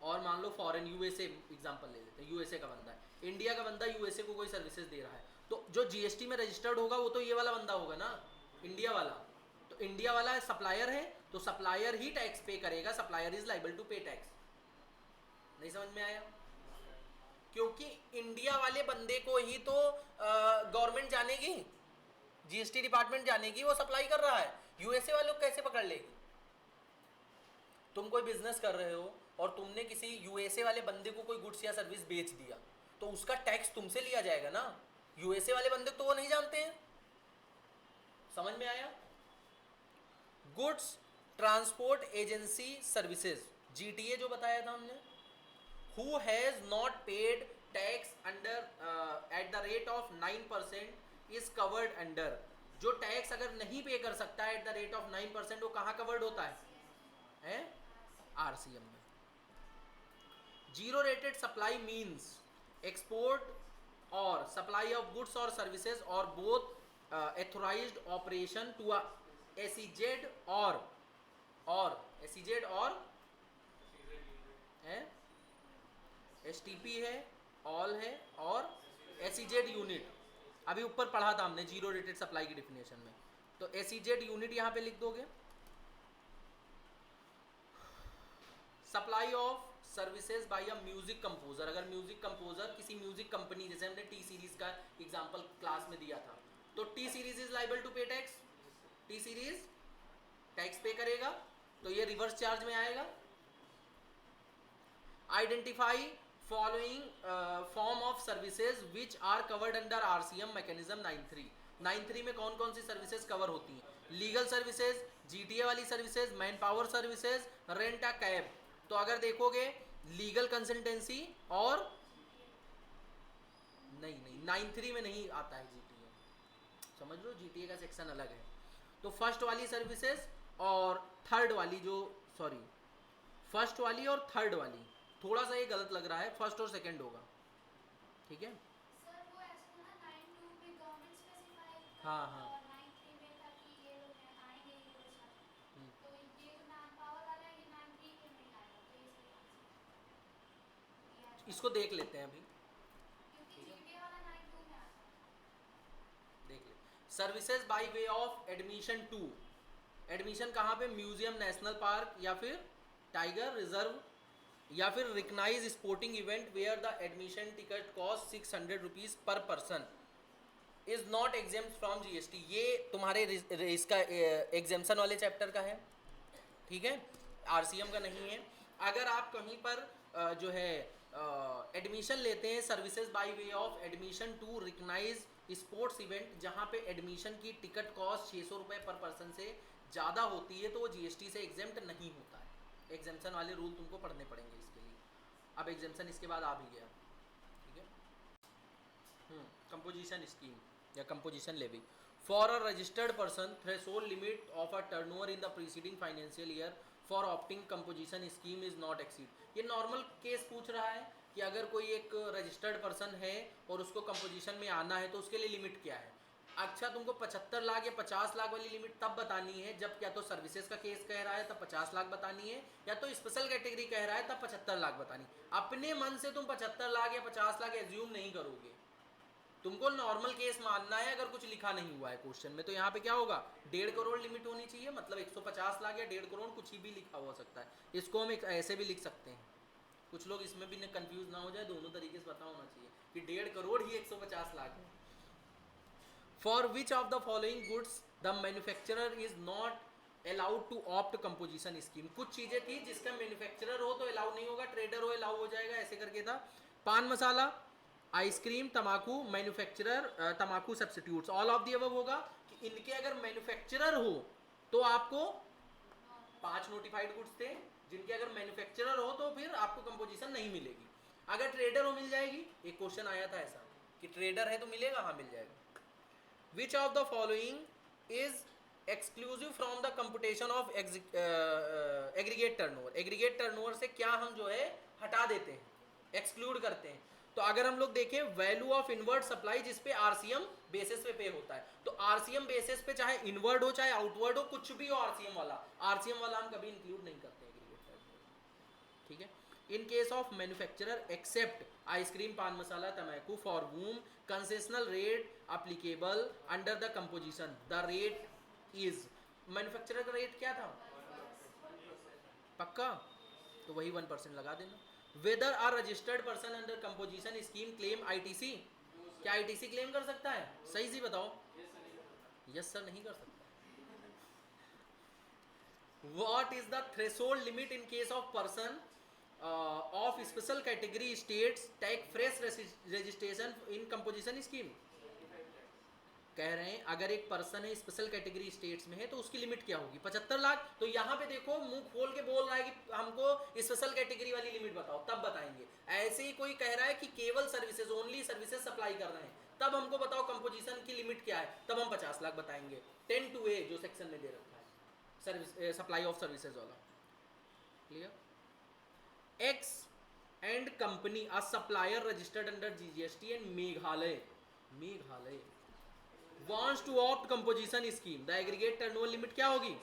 और मान लो फॉरेन यूएसए एग्जांपल ले लेते हैं, यूएसए का बंदा है, इंडिया का बंदा यूएसए को कोई सर्विसेज दे रहा है, तो जो जीएसटी में रजिस्टर्ड होगा वो तो ये वाला बंदा होगा ना, इंडिया वाला। तो इंडिया वाला सप्लायर है, तो सप्लायर ही टैक्स पे करेगा, supplier is liable to pay tax. नहीं समझ में आया, क्योंकि इंडिया वाले बंदे को ही तो गवर्नमेंट जानेगी, जीएसटी डिपार्टमेंट जानेगी वो सप्लाई कर रहा है, यूएसए वालों को कैसे पकड़ लेगी। तुम कोई बिजनेस कर रहे हो और तुमने किसी यूएसए वाले बंदे को कोई गुड्स या सर्विस बेच दिया, तो उसका टैक्स तुमसे लिया जाएगा ना, यूएसए वाले बंदे तो वो नहीं जानते हैं। समझ में आया। Goods transport agency services, GTA जो बताया था हमने, who has not paid tax under at the rate of 9% is covered under. जो टैक्स अगर नहीं पे कर सकता है एट द रेट ऑफ 9%, वो कहाँ कवर्ड होता है आरसीएम में। Zero rated supply means export और सप्लाई ऑफ गुड्स और सर्विसेज और both authorised operation to a SEZ और एसीजेड और एसटीपी है, ऑल है और एसीजेड यूनिट। अभी ऊपर पढ़ा था हमने जीरो रेटेड सप्लाई की डिफिनेशन में, तो एसीजेड यूनिट यहां पे लिख दोगे। Supply of services by a music composer, अगर म्यूजिक कंपोजर किसी म्यूजिक कंपनी, जैसे हमने टी सीरीज का एग्जांपल क्लास में दिया था, तो T Series is liable to pay tax, T Series tax pay करेगा, तो ये रिवर्स चार्ज में आएगा। Identify following form of services which are covered under RCM mechanism 9.3। 9.3 में कौन कौन सी सर्विसेज कवर होती हैं, लीगल सर्विसेज, जीटीए वाली services, man power services, rent a cab. तो अगर देखोगे लीगल कंसल्टेंसी और नहीं 9.3 में नहीं आता है जीटीए, समझ लो जीटीए का सेक्शन अलग है। तो फर्स्ट वाली सर्विसेज और थर्ड वाली जो सॉरी फर्स्ट वाली और थर्ड वाली, थोड़ा सा ये गलत लग रहा है, फर्स्ट और सेकंड होगा, ठीक है।
सर वो ऐसा ना 9.2 में गवर्नमेंट स्पेसिफाई
हाँ हाँ
और 9.3 में था कि ये लोग हैं आएंगे ये लोग साथ, तो ये जो मैन पावर वाला है ये 9.3 के नहीं आएगा, तो इसलिए
इसको देख लेते हैं अभी,
क्योंकि जीटीए वाला 9.2 में आता है।
देख ले। Services by way of admission to, admission कहाँ पे, म्यूजियम, नेशनल पार्क या फिर टाइगर रिजर्व या फिर recognise sporting event where the admission ticket cost 600 rupees per person is not exempt from GST. ये तुम्हारे इसका एग्जेम्पशन वाले चैप्टर का है, ठीक है, आरसीएम का नहीं है। अगर आप कहीं पर जो है एडमिशन लेते हैं, services by way of admission to recognise sports event, जहाँ पे एडमिशन की टिकट कॉस्ट 600 रुपये पर पर्सन से ज़्यादा होती है, तो वो जीएसटी से एग्जेम्प्ट नहीं होता है। एग्जेम्पशन वाले रूल तुमको पढ़ने पड़ेंगे इसके लिए। अब एग्जेम्पशन इसके बाद आ भी गया, ठीक है। कंपोजिशन स्कीम या composition levy, for a registered person threshold limit of a turnover in the preceding financial year for opting composition scheme is not exceed. ये नॉर्मल केस पूछ रहा है कि अगर कोई एक रजिस्टर्ड पर्सन है और उसको कंपोजिशन में आना है तो उसके लिए लिमिट क्या है। अच्छा, तुमको 75 लाख या 50 लाख वाली लिमिट तब बतानी है जब या तो सर्विसेज का केस कह रहा है तब 50 लाख बतानी है, या तो स्पेशल कैटेगरी कह रहा है तब 75 लाख बतानी। अपने मन से तुम 75 लाख या 50 लाख एज्यूम नहीं करोगे, तुमको नॉर्मल केस मानना है अगर कुछ लिखा नहीं हुआ है क्वेश्चन में। तो यहाँ पे क्या होगा, 1.5 करोड़ लिमिट होनी चाहिए, मतलब 150 लाख या 1.5 करोड़ कुछ ही भी लिखा हो सकता है। इसको हम ऐसे भी लिख सकते हैं, कुछ लोग इसमें भी कंफ्यूज ना हो जाए, दोनों तरीके से पता होना चाहिए कि 1.5 करोड़ ही 150 लाख है। For which of the following goods the manufacturer is not allowed to opt composition scheme. कुछ चीजें थी जिसका मैन्युफैक्चरर हो तो अलाउ नहीं होगा, ट्रेडर हो अलाउ हो जाएगा, ऐसे करके था। पान मसाला, आइसक्रीम, तमाकू, मैन्युफैक्चरर, तमाकू substitutes, all of the above होगा कि इनके अगर मैन्युफैक्चरर हो तो आपको 5 नोटिफाइड गुड्स थे, जिनके अगर मैन्युफैक्चरर हो तो फिर आपको कंपोजिशन नहीं मिलेगी। अगर ट्रेडर हो मिल जाएगी, एक क्वेश्चन आया था ऐसा कि ट्रेडर है तो मिलेगा, हाँ मिल जाएगा। Which of the following is exclusive from the computation of aggregate turnover? aggregate turnover से क्या हम जो है हटा देते हैं, एक्सक्लूड करते हैं। तो अगर हम लोग देखें वैल्यू ऑफ इनवर्ड सप्लाई जिसपे आरसीएम बेसिस पे होता है, तो आरसीएम बेसिस पे चाहे इनवर्ड हो चाहे आउटवर्ड हो, कुछ भी हो आरसीएम वाला हम कभी इंक्लूड नहीं करते एग्रीगेट टर्नओवर, ठीक है। In case of manufacturer except ice cream, pan masala, तम्बाकू, for whom concessional rate applicable under the composition, the rate is, manufacturer का रेट क्या था, पक्का, तो वही 1% लगा देना। Whether are registered person under composition scheme claim ITC, क्या आईटीसी क्लेम कर सकता है, सही सी बताओ। यस सर, नहीं कर सकता। What is the threshold limit in case of person of special category states take fresh registration in composition scheme. कह रहे हैं अगर एक पर्सन है स्पेशल कैटेगरी स्टेट्स में है तो उसकी लिमिट क्या होगी, 75 लाख। तो यहाँ पे देखो मुंह खोल के बोल रहा है कि हमको स्पेशल कैटेगरी वाली लिमिट बताओ, तब बताएंगे। ऐसे ही कोई कह रहा है कि केवल सर्विसेज, ओनली सर्विसेज सप्लाई कर रहे हैं, तब हमको बताओ कंपोजिशन की लिमिट क्या है, तब हम 50 लाख बताएंगे। 10(2)A जो सेक्शन में दे रखा है, सर्विस सप्लाई ऑफ सर्विसेज वाला, clear. X and company a supplier registered under GST and Meghalaya wants to opt composition scheme, the aggregate turnover limit क्या होगी,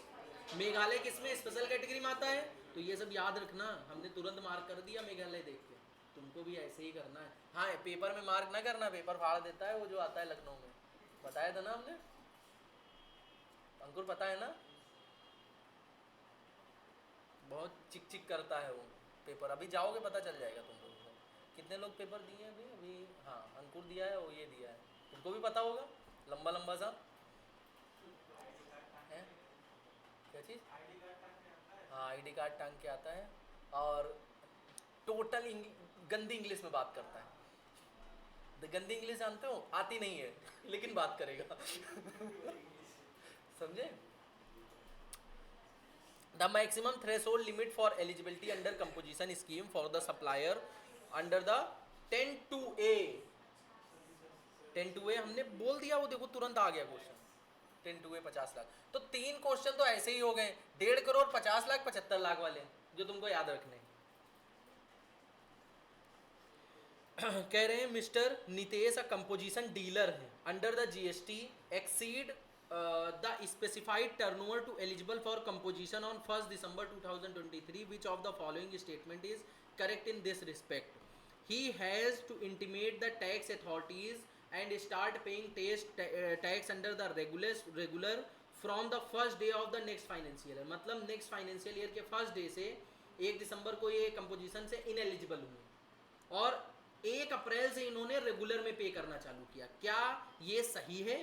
मेघालय किसमें स्पेशल कैटेगरी में आता है। तो ये सब याद रखना, हमने तुरंत मार्क कर दिया मेघालय देख के, तुमको भी ऐसे ही करना है। हाँ, पेपर में मार्क ना करना, पेपर फाड़ देता है वो जो आता है लखनऊ में, बताया था ना हमने, अंकुर पता है ना, बहुत चिक चिक करता है वो पेपर। अभी जाओगे पता चल जाएगा तुम लोगों को। कितने लोग पेपर दिए हैं अभी, हाँ अंकुर दिया है, वो ये दिया है, तुमको भी पता होगा, लंबा लंबा सा है, क्या चीज़, हाँ आईडी कार्ड टांग के आता है और टोटल गंदी इंग्लिश में बात करता है। गंदी इंग्लिश जानते हो, आती नहीं है लेकिन बात करेगा समझे। The maximum threshold limit for eligibility under composition scheme for the supplier under the 10(2)A, 10(2)A हमने बोल दिया, वो देखो तुरंत आ गया क्वेश्चन, 10(2)A 50 लाख। तो 3 क्वेश्चन तो ऐसे ही हो गए, 1.5 करोड़, 50 लाख, 75 लाख वाले जो तुमको याद रखने कह रहे हैं Mr Nitesh a composition dealer है under the GST exceed the specified turnover to eligible for composition on 1st December 2023, which of the following statement is correct in this respect? He has to intimate the tax authorities and start paying tax under the regular from the first day of the next financial year। मतलब next financial year के first day से 1 दिसंबर को ये composition से ineligible हुए और 1 अप्रैल से इन्होंने रेगुलर में पे करना चालू किया। क्या ये सही है?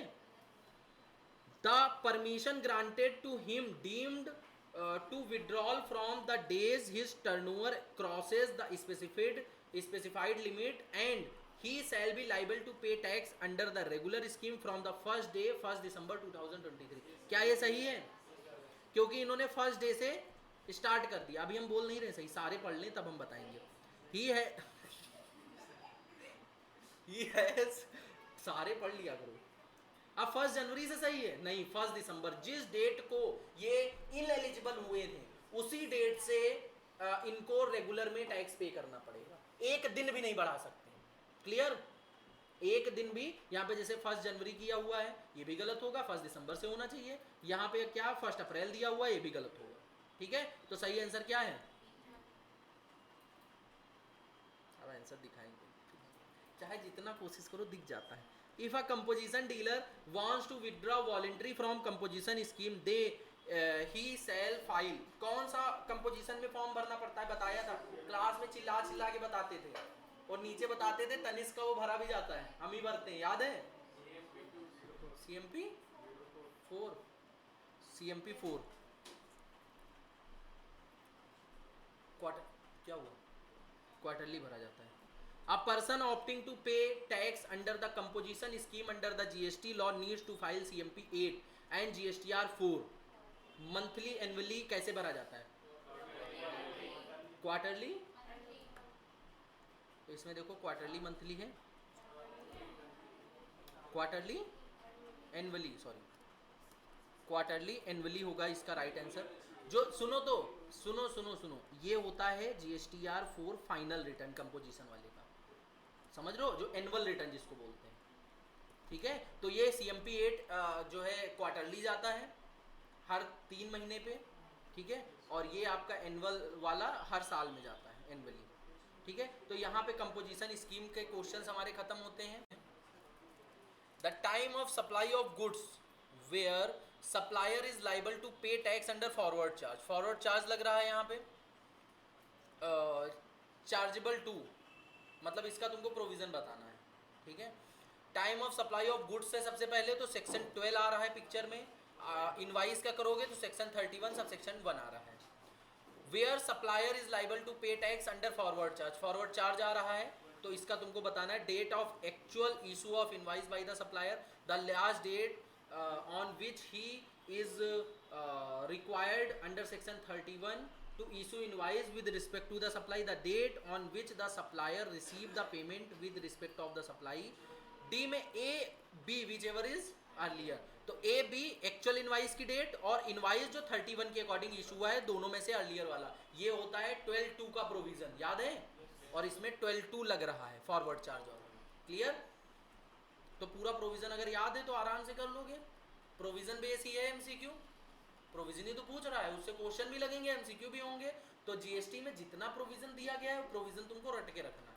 The permission granted to him deemed to withdrawal from the days his turnover crosses the specified limit and he shall be liable to pay tax under the regular scheme from the first day 1st December 2023। क्या ये सही है? क्योंकि इन्होंने first day से start कर दिया। अभी हम बोल नहीं रहे सही, सारे पढ़ लें तब हम बताएंगे। ही है सारे पढ़ लिया करो। अब 1 जनवरी से सही है नहीं, 1 दिसंबर, जिस डेट को ये इनएलिजिबल हुए थे उसी डेट से इनको रेगुलर में टैक्स पे करना पड़ेगा, एक दिन भी नहीं बढ़ा सकते। क्लियर? एक दिन भी, यहाँ पे जैसे 1 जनवरी किया हुआ है ये भी गलत होगा, 1 दिसंबर से होना चाहिए। यहाँ पे क्या 1 अप्रैल दिया हुआ है ये भी गलत होगा। ठीक है, तो सही आंसर क्या है? अब आंसर दिखाएंगे, चाहे जितना कोशिश करो दिख जाता है। If a composition dealer wants to withdraw voluntary from composition scheme they he shall file. कौन सा कंपोजिशन में फॉर्म भरना पड़ता है बताया था, क्लास में चिल्ला चिल्ला के बताते थे और नीचे बताते थे तनिष्क का वो भरा भी जाता है, हम ही भरते हैं, याद है? CMP 4, CMP 4 क्वार्टर, क्या हुआ? क्वार्टरली भरा जाता है। A person opting to pay tax under the composition scheme under the GST law needs to file CMP 8 and GSTR 4 monthly annually कैसे भरा जाता है? क्वार्टरली। तो इसमें देखो क्वार्टरली मंथली है, quarterly annually, sorry quarterly annually होगा इसका राइट आंसर। जो सुनो तो सुनो सुनो सुनो, ये होता है GSTR 4 फाइनल रिटर्न कंपोजिशन वाले का, समझ लो, जो एनुअल रिटर्न जिसको बोलते हैं। ठीक है, तो ये CMP 8 जो है क्वार्टरली जाता है हर 3 महीने पे। ठीक है, और ये आपका एनुअल वाला हर साल में जाता है एनुअली। ठीक है, तो यहाँ पे कंपोजिशन स्कीम के क्वेश्चंस हमारे खत्म होते हैं। The time of supply of goods where supplier is liable to pay tax under forward charge. Forward charge लग रहा है यहाँ पे चार्जेबल टू, मतलब इसका तुमको प्रोविजन बताना है। ठीक है, time of supply of goods से सबसे पहले तो सेक्शन 12 आ रहा है पिक्चर में, इनवाइस का करोगे तो सेक्शन 31 सब सेक्शन 1 आ रहा है। Where supplier is liable to pay tax under forward charge, forward charge आ रहा है तो इसका तुमको बताना है date of actual issue of invoice by the supplier, the last date on which he is required under section 31 to issue invoice with respect to the supply, the date on which the supplier received the payment with respect of the supply। D में A B whichever is earlier, तो A B actual invoice की date और invoice जो 31 के according issue हुआ है, दोनों में से अर्लियर वाला, ये होता है 12(2) का प्रोविजन, याद है? और इसमें 12(2) लग रहा है फॉरवर्ड चार्ज और। क्लियर? तो पूरा प्रोविजन अगर याद है तो आराम से कर लोगे, प्रोविजन बेस ही है MCQ, प्रोविजन ही तो पूछ रहा है, उससे क्वेश्चन भी लगेंगे MCQ भी होंगे। तो GST में जितना प्रोविजन दिया गया है प्रोविजन तुमको रट के रखना है।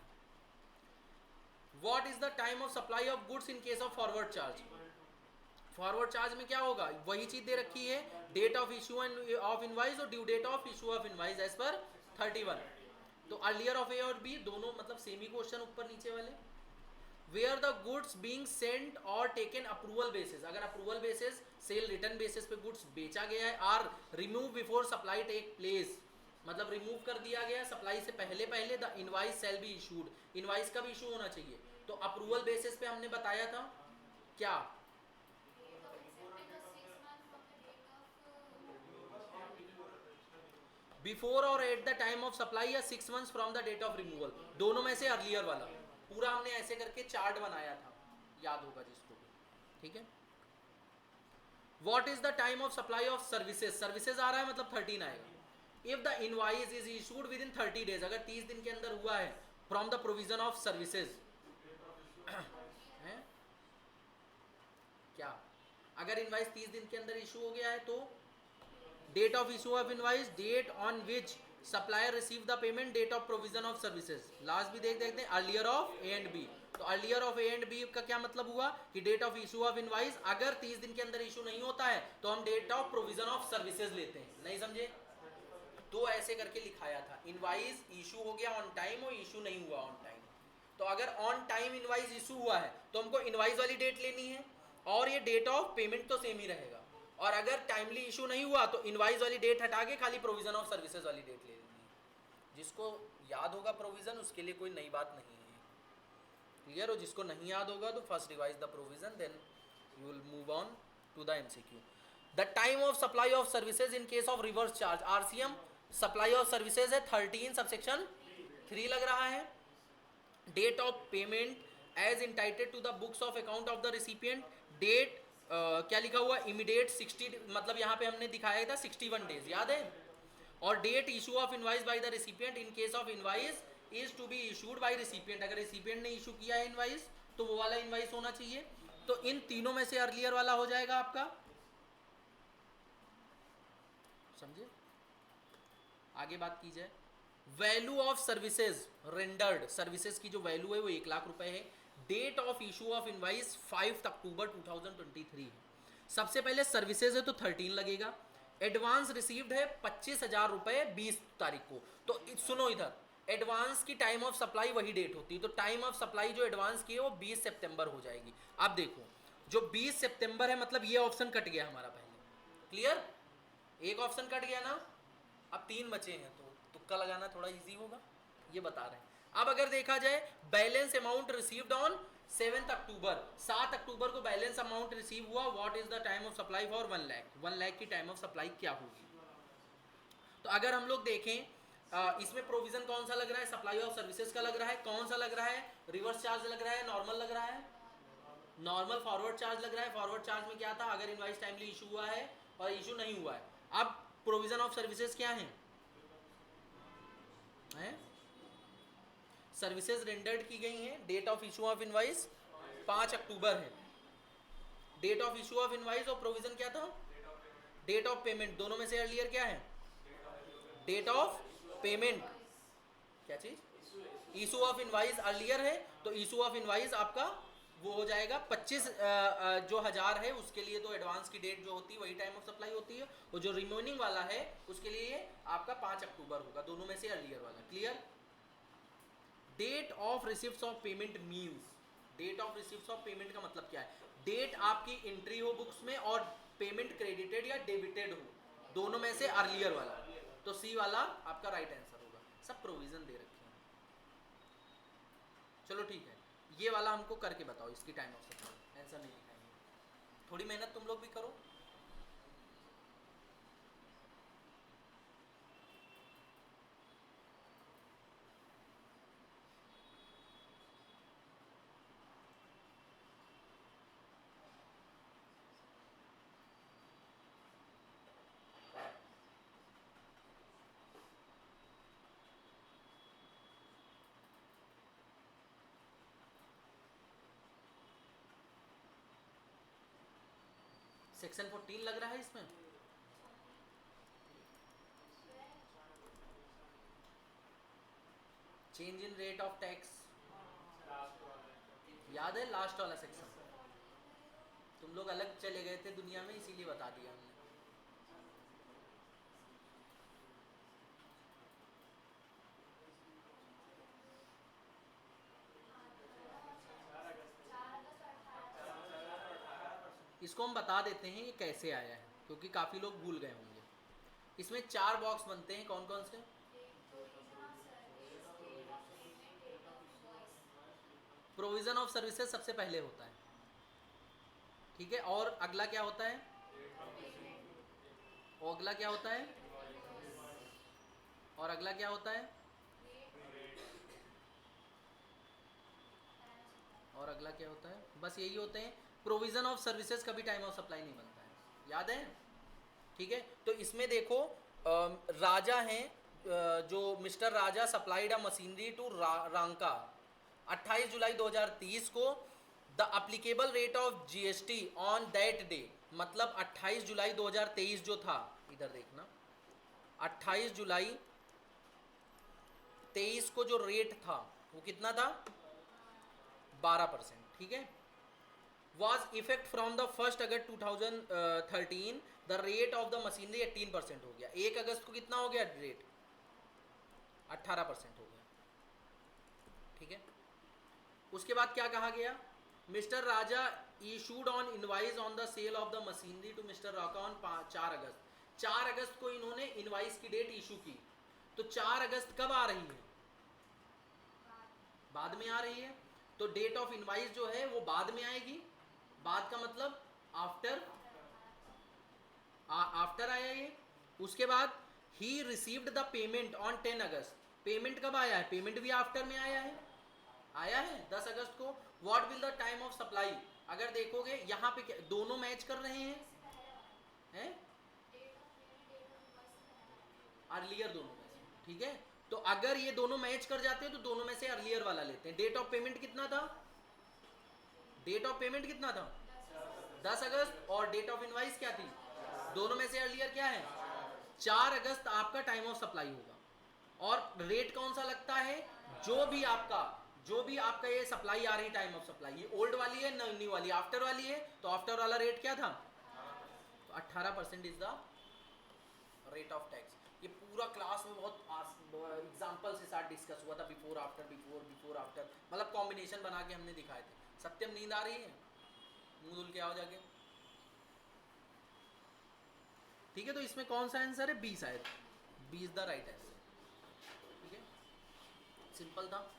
What is the time of supply of goods in case of forward charge? Forward charge में क्या होगा, वही चीज दे रखी है, date of issue of invoice और due date of issue of invoice as per 31। तो अर्लियर ऑफ A और B दोनों मतलब सेम ही क्वेश्चन ऊपर नीचे वाले। Where the goods being sent और टेकन अप्रूवल बेसिस, अगर approval basis sale return basis पे गुड्स बेचा गया है, or remove before supply take place, मतलब रिमूव कर दिया गया सप्लाई से पहले पहले, the invoice shall be issued, invoice का भी इशू होना चाहिए। तो अप्रूवल बेसिस पे हमने बताया था क्या, बिफोर और at the time of supply या 6 months from the date of removal, दोनों में से अर्लियर वाला। पूरा हमने ऐसे करके चार्ट बनाया था, याद होगा जिसको भी। ठीक है, what is the time of supply of services, services आ रहा है मतलब 13 आएगा। If the invoice is issued within 30 days, अगर 30 दिन के अंदर हुआ है from the provision of services क्या, अगर इनवाइस 30 दिन के अंदर इशू हो गया है तो date of issue of invoice, date on which supplier receive the payment, date of provision of services, last भी देखते हैं earlier of A and B। तो earlier of A and B का क्या मतलब हुआ कि date of issue of invoice, अगर 30 दिन के अंदर इशू नहीं होता है तो हम date of provision of services लेते हैं। नहीं समझे? तो ऐसे करके लिखाया था, इनवाइस इशू हो गया ऑन टाइम और इशू नहीं हुआ ऑन टाइम। तो अगर ऑन टाइम इनवाइस इशू हुआ है तो हमको इनवाइस वाली डेट लेनी है और ये डेट ऑफ पेमेंट तो सेम ही रहेगा, और अगर टाइमली इशू नहीं हुआ तो इनवाइस वाली डेट हटा के खाली प्रोविजन ऑफ सर्विसेज वाली डेट ले लेनी है। जिसको याद होगा प्रोविजन उसके लिए कोई नई बात नहीं है। क्लियर हो? जिसको नहीं याद होगा तो first revise the provision, then you will move on to the MCQ। The time of supply of services in case of reverse charge, RCM supply of services है 13 सबसेक्शन 3 लग रहा है। Date of payment as entered to the books of account of the recipient, date क्या लिखा हुआ immediate 60, मतलब यहाँ पे हमने दिखाया था 61 डेज, याद है। और date issue of invoice by the recipient in case of invoice is to be issued by recipient, अगर रिसिपिएंट ने इशू किया है इनवाइस तो वो वाला इनवाइस होना चाहिए। तो इन तीनों में से अर्लियर वाला हो जाएगा आपका, समझे। आगे बात की जाए, value of services rendered, services की जो वैल्यू है वो 1 लाख रुपए है। Date of issue of invoice 5 October 2023 है। सबसे पहले सर्विसेज है तो 13 लगेगा। एडवांस रिसीव्ड है 25,000 रुपए 20 तारीख को। तो सुनो इधर, एडवांस की टाइम ऑफ सप्लाई वही डेट होती है, तो टाइम ऑफ सप्लाई जो एडवांस की है वो 20 सितंबर हो जाएगी। अब देखो जो 20 सितंबर है मतलब ये ऑप्शन कट गया हमारा पहले, क्लियर, एक ऑप्शन कट गया ना, अब 3 बचे हैं तो तुक्का लगाना थोड़ा इजी होगा, ये बता रहे हैं। अब अगर देखा जाए बैलेंस अमाउंट रिसीव्ड ऑन 7 अक्टूबर, 7 अक्टूबर को बैलेंस अमाउंट रिसीव हुआ, what is the time of supply for 1 lakh, 1 lakh की टाइम ऑफ सप्लाई क्या होगी। तो अगर हम लोग देखें इसमें प्रोविजन कौन सा लग रहा है, सप्लाई ऑफ सर्विसेज का लग रहा है, कौन सा लग रहा है, रिवर्स चार्ज लग रहा है, नॉर्मल लग रहा है, नॉर्मल फॉरवर्ड चार्ज लग रहा है। फॉरवर्ड चार्ज में क्या था, अगर इनवाइस टाइमली इशू हुआ है और इशू नहीं हुआ है। अब प्रोविजन ऑफ सर्विसेज क्या है, सर्विसेज रेंडर्ड की गई हैं, date of issue of invoice 5 October है। Date of issue of invoice और प्रोविजन क्या था, डेट ऑफ पेमेंट, दोनों में से अर्लियर क्या है, डेट ऑफ पेमेंट, क्या चीज, इशू ऑफ इनवाइस अर्लियर है, तो इशू ऑफ इनवाइस आपका वो हो जाएगा 25 जो हजार है उसके लिए तो एडवांस की डेट जो होती है वही टाइम ऑफ सप्लाई होती है, और जो रिमेनिंग वाला है उसके लिए आपका 5 अक्टूबर होगा, दोनों में से अर्लियर वाला, clear. Date of receipts of payment means, date of receipts of payment का मतलब क्या है, डेट आपकी एंट्री हो बुक्स में और पेमेंट क्रेडिटेड या डेबिटेड हो, दोनों में से अर्लियर वाला, तो सी वाला आपका राइट आंसर होगा। सब प्रोविजन दे रखे हैं, चलो ठीक है, ये वाला हमको करके बताओ, इसकी टाइम ऑफ सप्लाई आंसर नहीं लिखाएंगे, थोड़ी मेहनत तुम लोग भी करो। सेक्शन 14 लग रहा है इसमें, change in rate of tax, याद है लास्ट वाला सेक्शन, तुम लोग अलग चले गए थे दुनिया में इसीलिए बता दिया हमने। इसको हम बता देते हैं ये कैसे आया है, क्योंकि काफ़ी लोग भूल गए होंगे। इसमें 4 बॉक्स बनते हैं, कौन कौन से, प्रोविजन ऑफ सर्विसेज सबसे पहले होता है, ठीक है, और अगला क्या होता है, और अगला क्या होता है, और अगला क्या होता है, और अगला क्या होता है, बस यही होते हैं। प्रोविजन ऑफ सर्विसेज कभी टाइम ऑफ सप्लाई नहीं बनता है, याद है, ठीक है। तो इसमें देखो राजा हैं, जो Mister Raja supplied a machinery to Ranka 28 July 2030 को, the applicable rate of GST on that day, मतलब 28 जुलाई 2023 जो था, इधर देखना, 28 जुलाई 23 को जो रेट था वो कितना था, 12%, ठीक है। Was effect from the 1 August 2013, the rate of the machinery 18% हो गया। 1 अगस्त को कितना हो गया रेट, 18% हो गया, ठीक है। उसके बाद क्या कहा गया, Mister Raja issued on invoice on the sale of the machinery to Mister Roka on 4 August. 4 अगस्त को इन्होंने इनवाइस की डेट इशू की, तो 4 अगस्त कब आ रही है, बाद में आ रही है, तो डेट ऑफ इनवाइस जो है वो बाद में आएगी, बाद का मतलब आफ्टर, आफ्टर आया ये। उसके बाद he received the payment on 10 August, payment कब आया है, पेमेंट भी आफ्टर में आया है 10 अगस्त को। What will the time of supply, अगर देखोगे यहाँ पे क्या दोनों मैच कर रहे हैं, हैं अर्लियर दोनों में से, ठीक है। तो अगर ये दोनों मैच कर जाते हैं तो दोनों में से अर्लियर वाला लेते हैं। डेट ऑफ पेमेंट कितना था, डेट ऑफ पेमेंट कितना था 10 अगस्त, और डेट ऑफ इनवाइस क्या थी, दोनों में से अर्लियर क्या है 4 अगस्त आपका टाइम ऑफ सप्लाई होगा। और रेट कौन सा लगता है, जो भी आपका ये सप्लाई आ रही टाइम ऑफ सप्लाई, ये ओल्ड वाली है न्यू वाली, आफ्टर वाली है, तो आफ्टर वाला रेट क्या था, तो 18% is the rate of tax. ये पूरा क्लास में बहुत एग्जांपल के साथ डिस्कस हुआ था, बिफोर आफ्टर, बिफोर आफ्टर, मतलब कॉम्बिनेशन बना के हमने दिखाए थे। सत्यम नींद आ रही है, मुंह धुल के आओ जाके, ठीक है। तो इसमें कौन सा आंसर है, बी शायद, B is the right answer, ठीक है, सिंपल था।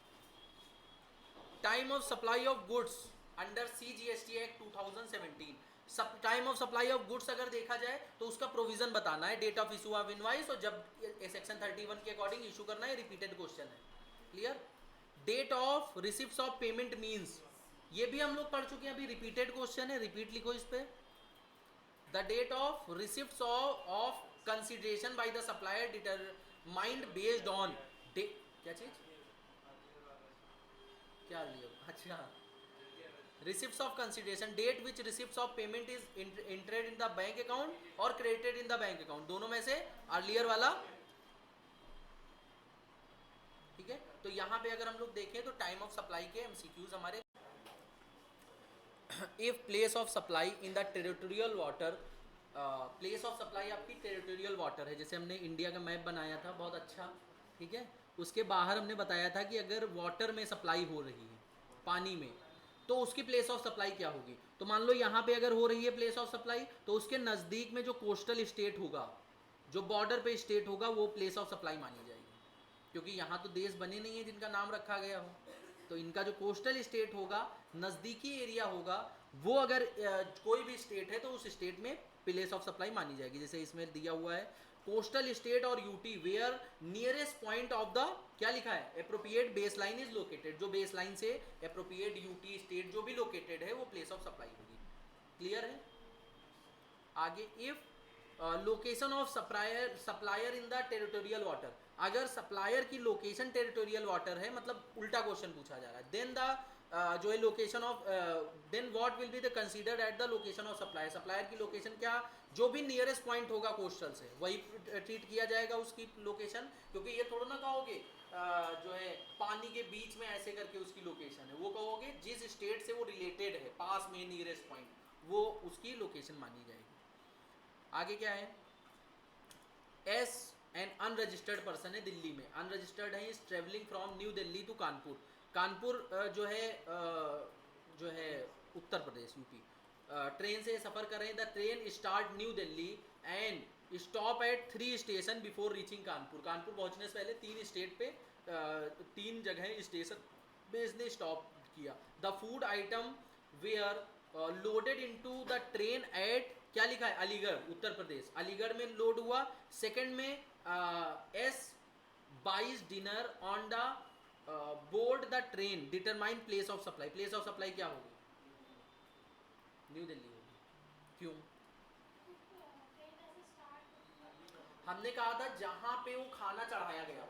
Time of supply of goods under CGST act 2017, time of supply of goods अगर देखा जाए तो उसका प्रोविजन बताना है, date of issue of invoice, और जब सेक्शन 31 के अकॉर्डिंग इशू करना है, रिपीटेड क्वेश्चन है, clear. Date of receipts of payment means, ये भी हम लोग पढ़ चुके हैं, अभी रिपीटेड क्वेश्चन है, रिपीट लिखो इस पे। The date of receipts of consideration by the supplier determined based on क्या चीज, क्या लिया, अच्छा, receipts of consideration, date which receipts of payment is entered in the bank account और credited in the bank account, दोनों में से earlier वाला, ठीक है। तो यहाँ पे अगर हम लोग देखें तो टाइम ऑफ सप्लाई के MCQs हमारे, if place of supply in the territorial water, place of supply आपकी टेरिटोरियल वाटर है, जैसे हमने इंडिया का मैप बनाया था बहुत अच्छा, ठीक है, उसके बाहर हमने बताया था कि अगर वाटर में सप्लाई हो रही है, पानी में, तो उसकी प्लेस ऑफ सप्लाई क्या होगी। तो मान लो यहाँ पे अगर हो रही है प्लेस ऑफ सप्लाई, तो उसके नज़दीक में जो कोस्टल स्टेट होगा, जो बॉर्डर पे स्टेट होगा, वो प्लेस ऑफ सप्लाई मानी जाएगी, क्योंकि यहाँ तो देश बने नहीं है जिनका नाम रखा गया हो, तो इनका जो कोस्टल स्टेट होगा, नज़दीकी एरिया होगा, वो अगर कोई भी स्टेट है तो उस स्टेट में प्लेस ऑफ सप्लाई मानी जाएगी। जैसे इसमें दिया हुआ है कोस्टल स्टेट और UT where nearest point of the, क्या लिखा है, appropriate base line is located, जो बेस लाइन से एप्रोप्रिएट यूटी स्टेट जो भी लोकेटेड है वो प्लेस ऑफ सप्लाई होगी, क्लियर है। आगे, if location of supplier in the territorial water, अगर सप्लायर की लोकेशन टेरिटोरियल वाटर है, मतलब उल्टा क्वेश्चन पूछा जा रहा है, देन द जो है location of, then what will be the considered at the location of supplier, supplier की लोकेशन क्या, जो भी नियरेस्ट पॉइंट होगा कोस्टल से वही ट्रीट किया जाएगा उसकी लोकेशन, क्योंकि ये थोड़ा ना कहोगे जो है पानी के बीच में ऐसे करके उसकी लोकेशन है, वो कहोगे जिस स्टेट से वो रिलेटेड है पास में नियरेस्ट पॉइंट, वो उसकी लोकेशन मानी जाएगी। आगे क्या है, एस एन अनरजिस्टर्ड पर्सन है दिल्ली में, अनरजिस्टर्ड है, is travelling from New Delhi to Kanpur, Kanpur जो है उत्तर प्रदेश यूपी, ट्रेन से सफ़र कर रहे हैं, the train start new Delhi and stop at 3 station before reaching Kanpur, Kanpur पहुंचने से पहले 3 स्टेट पे 3 जगह स्टेशन पे इसने स्टॉप किया। The food item were loaded into the train at, क्या लिखा है, अलीगढ़ उत्तर प्रदेश, अलीगढ़ में लोड हुआ। सेकंड में S buys dinner on the board the train determine place of supply, place of supply क्या होगी, न्यू दिल्ली होगी, क्यों, हमने कहा था जहां पे वो खाना चढ़ाया गया,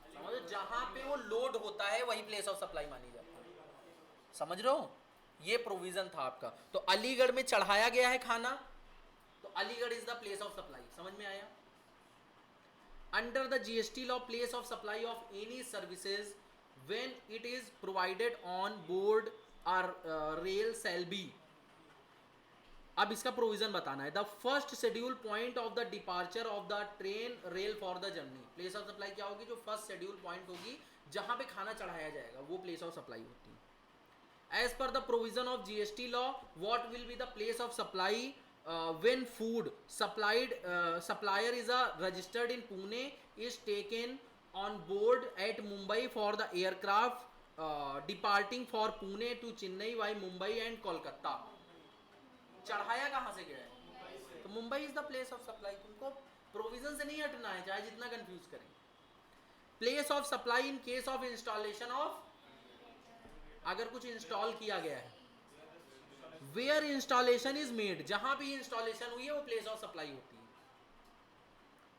समझो जहां पे वो लोड होता है वही प्लेस ऑफ सप्लाई मानी जाती है, समझ रहे हो, ये प्रोविजन था आपका। तो अलीगढ़ में चढ़ाया गया है खाना, तो Aligarh is the place of supply, समझ में आया। Under the GST law, place of supply of any services when it is provided on board और रेल शैल बी, अब इसका प्रोविजन बताना है, the first schedule point of the departure of the train rail for the journey, place of supply क्या होगी, जो first schedule point होगी जहां पे खाना चढ़ाया जाएगा वो प्लेस ऑफ सप्लाई होती है। As per the provision of GST law, what will be the place of supply when food supplier is registered in Pune is taken on board at Mumbai for the aircraft departing for Pune to Chennai via Mumbai and Kolkata, चढ़ाया कहाँ से गया है, तो Mumbai is the place of supply, तुमको provision से नहीं हटना है चाहे जितना कंफ्यूज करें। Place of supply in case of installation of अगर कुछ इंस्टॉल किया गया है, वेयर इंस्टॉलेशन इज मेड, जहां भी इंस्टॉलेशन हुई है वो प्लेस ऑफ सप्लाई होती है।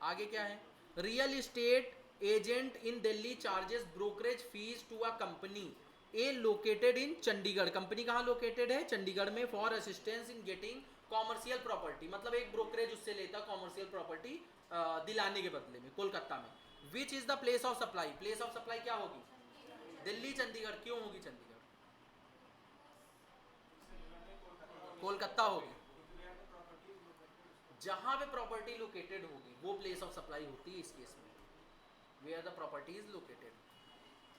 आगे क्या है, real estate agent in Delhi charges brokerage fees to a company A located in Chandigarh, company कहाँ लोकेटेड है, चंडीगढ़ में, for assistance in getting commercial property, मतलब एक ब्रोकरेज उससे लेता कॉमर्शियल प्रॉपर्टी दिलाने के बदले में, कोलकाता में। Which is the place of supply, place of supply क्या होगी, दिल्ली चंडीगढ़, क्यों होगी चंडीगढ़, कोलकाता होगी, जहां पे प्रॉपर्टी लोकेटेड होगी वो प्लेस ऑफ सप्लाई होती है इस केस में, where the property is located.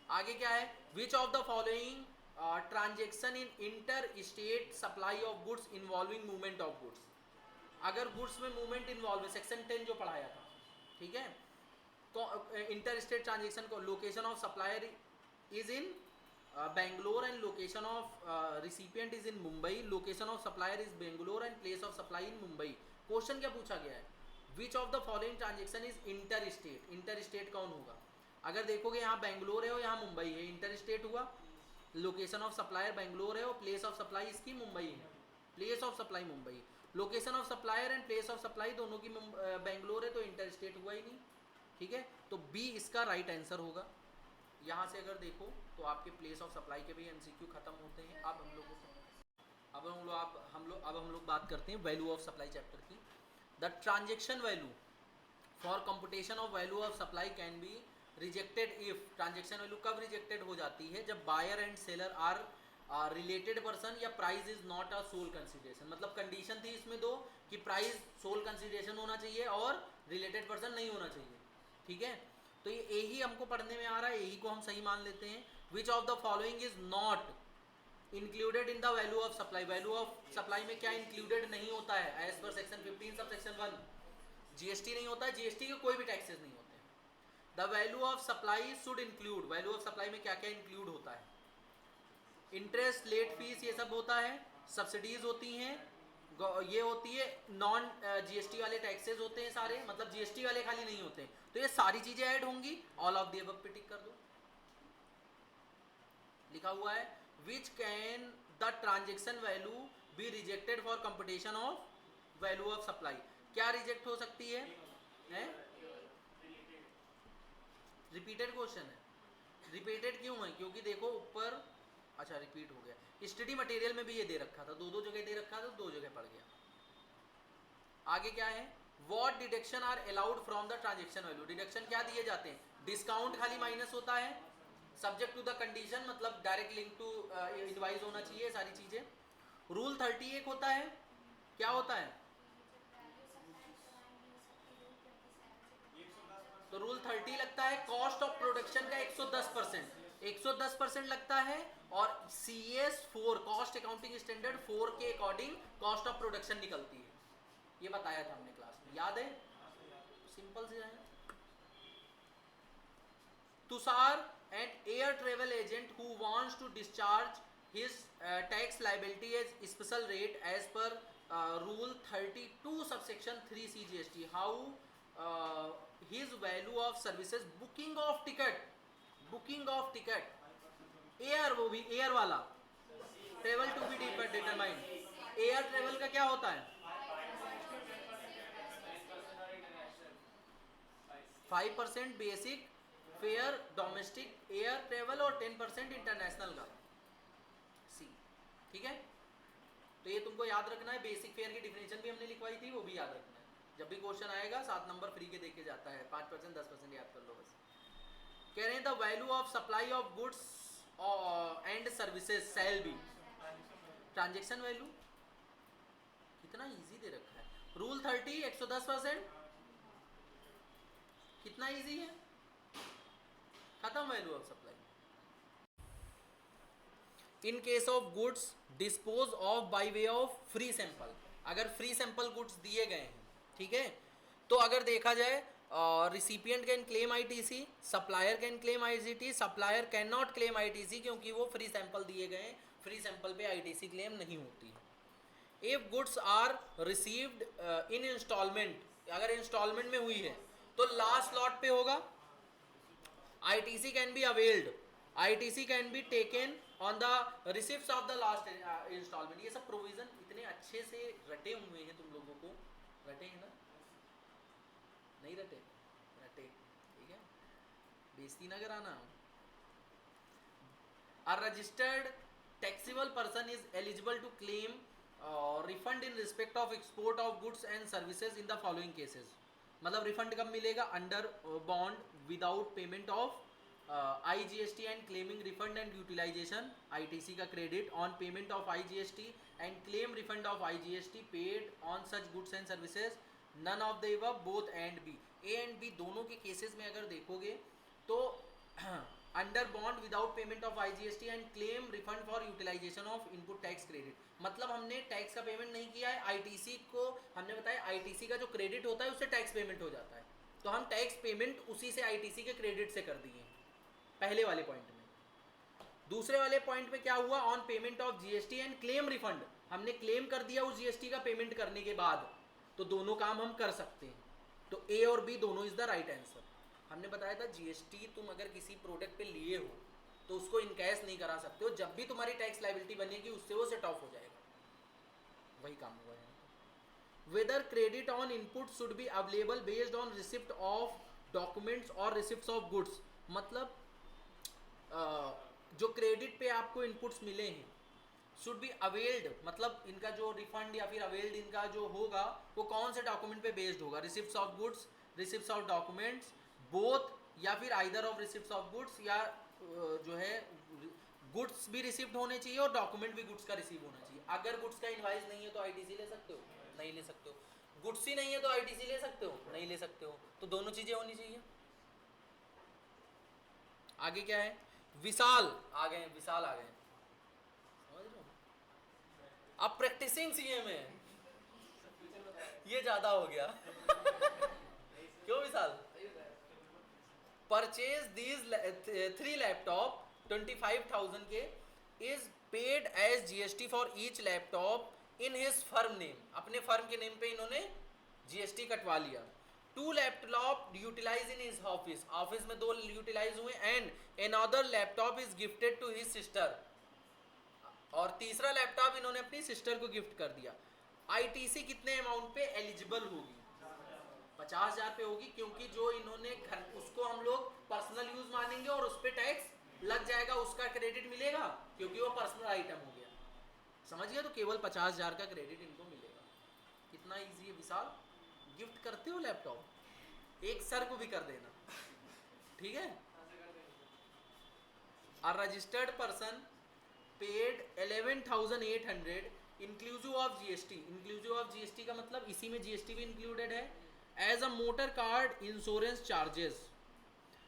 आगे क्या है, which of the following transaction in inter state supply of goods involving movement of goods, अगर गुड्स में मूवमेंट इन्वॉल्व है, सेक्शन 10 जो पढ़ाया था, ठीक है, इंटर स्टेट ट्रांजेक्शन को, location of supplier is in Bangalore and location of recipient is in Mumbai, location of supplier is Bangalore and place of supply in Mumbai. Question क्या पूछा गया है, which of the following transaction is inter state, inter state कौन होगा, अगर देखोगे यहाँ बेंगलोर है और यहाँ मुंबई है, इंटर स्टेट हुआ, लोकेशन ऑफ सप्लायर बेंगलोर है और प्लेस ऑफ सप्लाई इसकी मुंबई है, place of supply Mumbai, location of supplier and place of supply दोनों की बेंगलोर है तो इंटर स्टेट हुआ ही नहीं, ठीक है, तो बी इसका राइट आंसर होगा। यहाँ से अगर देखो तो आपके प्लेस ऑफ सप्लाई के भी एमसीक्यू खत्म होते हैं। अब हम लोग बात करते हैं वैल्यू ऑफ सप्लाई चैप्टर की। The transaction value for computation of value of supply can be rejected if, transaction value कब रिजेक्टेड हो जाती है, जब buyer and seller are related person या price is not a sole consideration, मतलब condition थी इसमें दो कि प्राइस सोल कंसिडरेशन होना चाहिए और रिलेटेड पर्सन नहीं होना चाहिए, ठीक है, तो ये ए ही हमको पढ़ने में आ रहा है, यही को हम सही मान लेते हैं। Which of the following is not included in the value of supply, value of supply में क्या इंक्लूडेड नहीं होता है, as per section 15 sub section 1, GST नहीं होता है, जीएसटी के कोई भी टैक्सेस नहीं होते। The value of supply should include, value of supply में क्या क्या इंक्लूड होता है, इंटरेस्ट, लेट फीस, ये सब होता है, सब्सिडीज होती हैं, ये होती है, नॉन जीएसटी वाले टैक्सेस होते हैं सारे, मतलब जीएसटी वाले खाली नहीं होते, तो ये सारी चीजें ऐड होंगी, ऑल ऑफ द अबव पे टिक कर दो। लिखा हुआ है which can the transaction value be rejected for computation of value of supply, क्या रिजेक्ट हो सकती है, रिपीटेड क्वेश्चन है, रिपीटेड क्यों है, क्योंकि देखो ऊपर, अच्छा रिपीट हो गया, स्टडी मटेरियल में भी ये दे रखा था, दो जगह दे रखा था, दो जगह पड़ गया। आगे क्या है, what deduction are allowed from the transaction value, deduction क्या दिए जाते हैं, डिस्काउंट खाली माइनस होता है, सब्जेक्ट टू द कंडीशन मतलब डायरेक्ट लिंक टू इनवाइस होना चाहिए, सारी चीजें। रूल 30 एक होता है, क्या होता है, तो रूल 30 लगता है कॉस्ट ऑफ प्रोडक्शन का 110%, 110% लगता है, और CS4 कॉस्ट अकाउंटिंग स्टैंडर्ड 4 के अकॉर्डिंग कॉस्ट ऑफ प्रोडक्शन निकलती है, ये बताया था हमने क्लास में, याद है, सिंपल से है। Tushar and air travel agent who wants to discharge his tax liability as special rate as per rule 32 subsection 3 CGST, how his value of services, booking of ticket, air, वो भी एयर वाला, travel to be determined, air travel का क्या होता है, 5% basic fare domestic air travel और 10% international का, सी, ठीक है, तो ये तुमको याद रखना है, बेसिक फेयर की डिफिनेशन भी हमने लिखवाई थी, वो भी याद रखना है, जब भी क्वेश्चन आएगा 7 नंबर फ्री के देके जाता है, 5% 10% याद कर लो बस। कह रहे हैं the value of supply of goods and services shall be, transaction value कितना इजी दे रखा है, रूल 30 110%, कितना इजी है, खत्म value of supply. In case of goods dispose of by way of free sample, अगर फ्री सैंपल गुड्स दिए गए हैं, ठीक है, तो अगर देखा जाए recipient can claim ITC, supplier can claim ITC, supplier can not claim ITC क्योंकि वो फ्री सैंपल दिए गए हैं, फ्री सैंपल पे आईटीसी क्लेम नहीं होती है। If goods are received in installment, अगर इंस्टॉलमेंट में हुई है तो लास्ट लॉट पे होगा, ITC can be availed ITC can be taken on the receipts of the last installment. ये सब प्रोविजन इतने अच्छे से रटे हुए हैं, तुम लोगों को रटे हैं ना? नहीं रटे? रटे, ठीक है, बेइज्जती ना कराना। A registered taxable person is eligible to claim refund in respect of export of goods and services in the following cases। मतलब रिफंड कब मिलेगा? Under bond without payment of IGST and claiming refund and utilization ITC का credit on payment of IGST and claim refund of IGST paid on such goods and services, none of the above, both and B. A and B दोनों के cases में अगर देखोगे तो under bond without payment of IGST and claim refund for utilization of input tax credit. मतलब हमने tax का payment नहीं किया है, ITC को हमने बताया ITC का जो क्रेडिट होता है उससे टैक्स पेमेंट हो जाता है, तो हम टैक्स पेमेंट उसी से ITC के क्रेडिट से कर दिए पहले वाले पॉइंट में। दूसरे वाले पॉइंट में क्या हुआ? On payment of GST and claim refund, हमने क्लेम कर दिया उस GST का पेमेंट करने के बाद, तो दोनों काम हम कर सकते हैं। तो ए और बी दोनों इज द राइट आंसर। हमने बताया था GST तुम अगर किसी प्रोडक्ट पे लिए हो तो उसको इनकैश नहीं करा सकते हो, जब भी तुम्हारी टैक्स लायबिलिटी बनेगी उससे वो सेट ऑफ हो जाएगा, वही काम हुआ है। Whether credit on input should be available based on receipt of documents और रिसिप्ट्स ऑफ गुड्स। मतलब जो क्रेडिट पे आपको इनपुट्स मिले हैं शुड बी अवेल्ड, मतलब इनका जो रिफंड या फिर अवेल्ड इनका जो होगा वो कौन से डॉक्यूमेंट पे बेस्ड होगा? Receipts of goods, receipts of documents, both, या फिर either of receipts of goods, या जो है गुड्स भी रिसिप्ट होने चाहिए और डॉक्यूमेंट भी गुड्स का रिसीव होना चाहिए। अगर गुड्स का इनवाइस नहीं है तो ITC ले सकते हो? नहीं ले सकते हो। गुड्स ही नहीं है तो ITC ले सकते हो? नहीं ले सकते हो। तो दोनों चीजें होनी चाहिए। आगे क्या है? विशाल आ गए, विशाल आ गए, समझ रहे हो? अब प्रैक्टिसिंग CA में ये ज्यादा हो गया क्यों विशाल? परचेज दीज 3 लैपटॉप 25,000 के is paid as GST for each laptop in his firm name. अपने फर्म के नेम पे इन्होंने GST कटवा लिया। 2 laptop utilize in his office, office में 2 यूटिलाइज हुए, and another laptop is gifted to his sister, और तीसरा लैपटॉप इन्होंने अपनी सिस्टर को गिफ्ट कर दिया। ITC कितने अमाउंट पे एलिजिबल होगी? 50,000 पे होगी, क्योंकि जो इन्होंने घर उसको हम लोग पर्सनल यूज मानेंगे और उस पर टैक्स लग जाएगा, उसका क्रेडिट मिलेगा क्योंकि वो पर्सनल आइटम हो गया। समझ गया? तो केवल 50,000 का क्रेडिट इनको मिलेगा। कितना इजी है विशाल। गिफ्ट करते हो लैपटॉप, एक सर को भी कर देना, ठीक है। A registered person paid 11,800 inclusive of GST। Inclusive of GST का मतलब इसी में GST भी इंक्लूडेड है। As a motor car insurance charges,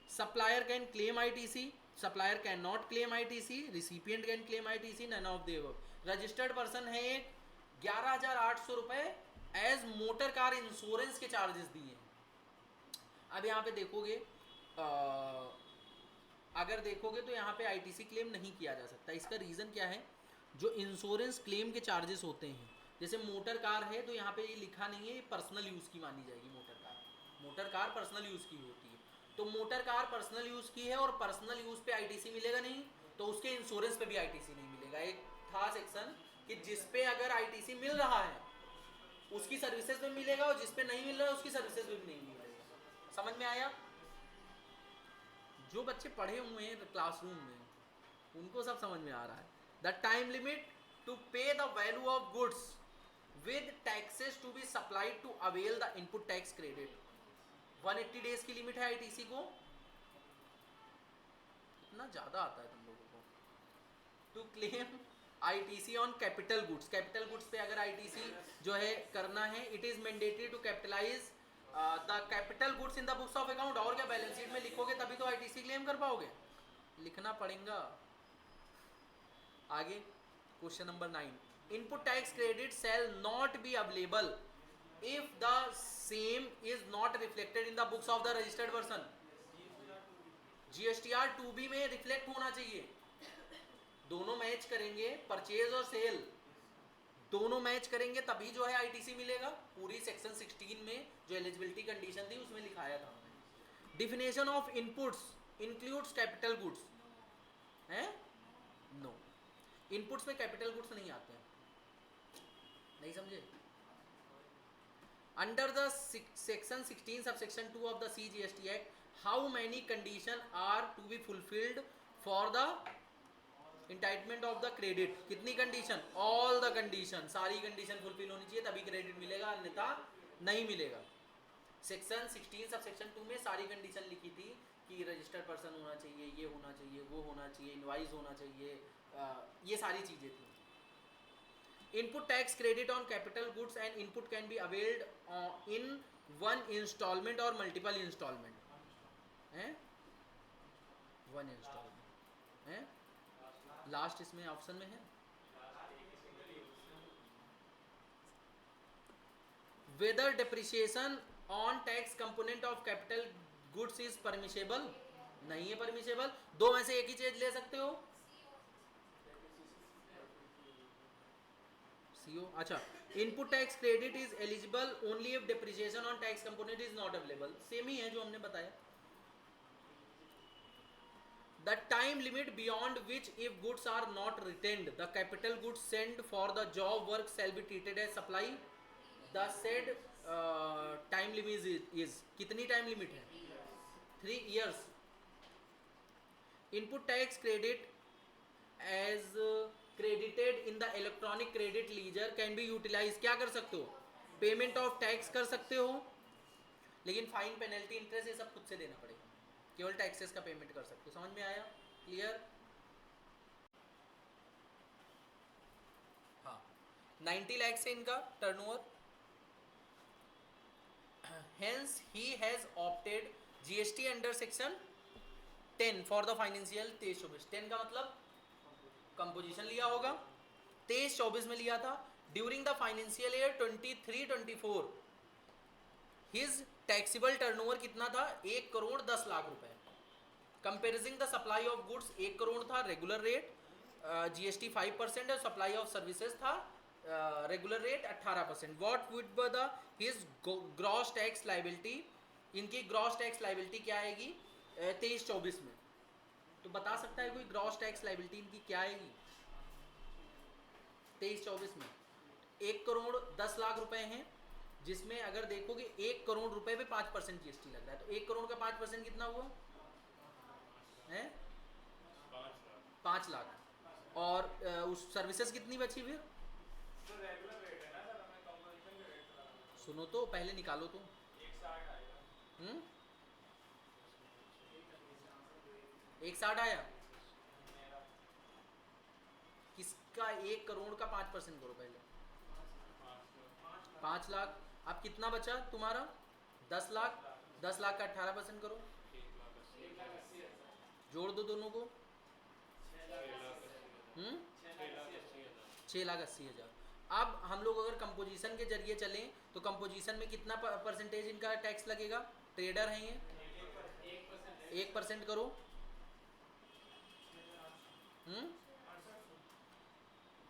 supplier can claim ITC, supplier can not claim ITC, recipient can claim ITC, none of the above. Registered person है एक, 11,800 रुपए as motor car insurance के charges दिए हैं। अब यहाँ पे देखोगे अगर देखोगे तो यहाँ पे ITC क्लेम नहीं किया जा सकता। इसका रीज़न क्या है? जो इंश्योरेंस क्लेम के चार्जेस होते हैं, जैसे मोटर कार है तो यहाँ पे ये लिखा नहीं है, ये पर्सनल यूज़ की मानी जाएगी motor car. Motor car personal use की होती है, तो मोटर कार पर्सनल यूज़ की है और पर्सनल यूज़ पे ITC मिलेगा नहीं, तो उसके इंश्योरेंस पे भी ITC नहीं मिलेगा। एक था सेक्शन कि जिस पे अगर ITC मिल रहा है उसकी सर्विसेज में मिलेगा, और जिस पे नहीं मिल रहा है उसकी सर्विसेज में भी नहीं मिलेगा। समझ में आया? जो बच्चे पढ़े हुए हैं क्लासरूम में उनको सब समझ में आ रहा है। The time limit to pay the value of goods with taxes to be supplied to avail the input tax credit, 180 days की लिमिट है ITC को। इतना ज्यादा आता है तुम लोगों को। To claim ITC on capital goods, capital goods पे अगर ITC जो है करना है, it is mandatory to capitalize the capital goods in the books of account. और क्या बैलेंस शीट में लिखोगे तभी तो ITC क्लेम कर पाओगे, लिखना पड़ेगा। आगे question number 9, input tax credit shall not be available if the same is not reflected in the books of the registered person. GSTR 2B में रिफ्लेक्ट होना चाहिए। दोनों मैच करेंगे, परचेज और सेल दोनों मैच करेंगे तभी जो है ITC मिलेगा। पूरी सेक्शन 16 में जो एलिजिबिलिटी कंडीशन थी उसमें लिखाया था हमने। Definition of inputs includes capital goods. हैं? नो। इनपुट्स में कैपिटल गुड्स नहीं आते हैं, नहीं समझे? Under the section 16 subsection 2 of the CGST act, how many condition are to be fulfilled for the entitlement of the credit? कितनी condition? All the condition, सारी condition fulfil होनी चाहिए तभी क्रेडिट मिलेगा, अन्यथा नहीं मिलेगा। सेक्शन 16 सबसेक्शन 2 में सारी कंडीशन लिखी थी कि रजिस्टर्ड पर्सन होना चाहिए, ये होना चाहिए, वो होना चाहिए, इनवाइस होना चाहिए, ये सारी चीज़ें थी। Input tax credit on capital goods and input can be availed in one installment और मल्टीपल इंस्टॉलमेंट हैं, वन इंस्टॉलमेंट हैं। लास्ट इसमें ऑप्शन में है whether depreciation on tax component of capital goods is permissible, नहीं है परमिशेबल। दो में से एक ही चीज ले सकते हो, सीओ। अच्छा, input tax credit is eligible only if depreciation on tax component is not available, same ही है जो हमने बताया। The time limit beyond which if goods are not retained, the capital goods sent for the job work shall be treated as supply. The said time limit is कितनी time limit है? 3 years. Input tax credit as credited in the electronic credit ledger can be utilized. क्या कर सकते हो? Payment of tax कर सकते हो, लेकिन फाइन, पेनल्टी, इंटरेस्ट ये सब खुद से देना पड़ेगा, केवल टैक्सेस का पेमेंट कर सकते हो। समझ में आया? क्लियर? हाँ, 90 लाख से इनका turnover, hence he has opted GST under section 10 for the financial 23-24। 10 का मतलब कंपोजिशन लिया होगा, 23-24 में लिया था। During the financial year 23-24 his taxable turnover कितना था? 1 करोड़ 10 लाख रुपए। कंपेरिजिंग the supply of goods 1 crore था रेगुलर रेट, जीएसटी 5% और सप्लाई ऑफ सर्विसेज था regular rate 18%। What would be the his gross tax liability? इनकी ग्रॉस टैक्स लायबिलिटी क्या आएगी 23-24 में? तो बता सकता है कोई ग्रॉस टैक्स लायबिलिटी इनकी क्या आएगी 23-24 में? 1 करोड़ 10 लाख रुपए हैं, जिसमें अगर देखोगे 1 करोड़ रुपए पे 5% जीएसटी लग रहा है, तो 1 करोड़ का 5% कितना हुआ है? 5 लाख। और उस सर्विसेज कितनी बची फिर? सुनो तो पहले निकालो तो। 160 आया। किसका? 1 करोड़ का 5% करो पहले, 5 लाख। अब कितना बचा तुम्हारा? 10 लाख। 10 लाख का 18% करो, जोड़ दो दोनों को। 6,80,000। अब हम लोग अगर कंपोजिशन के जरिए चलें तो कंपोजिशन में कितना परसेंटेज इनका टैक्स लगेगा? ट्रेडर हैं ये, 1% करो।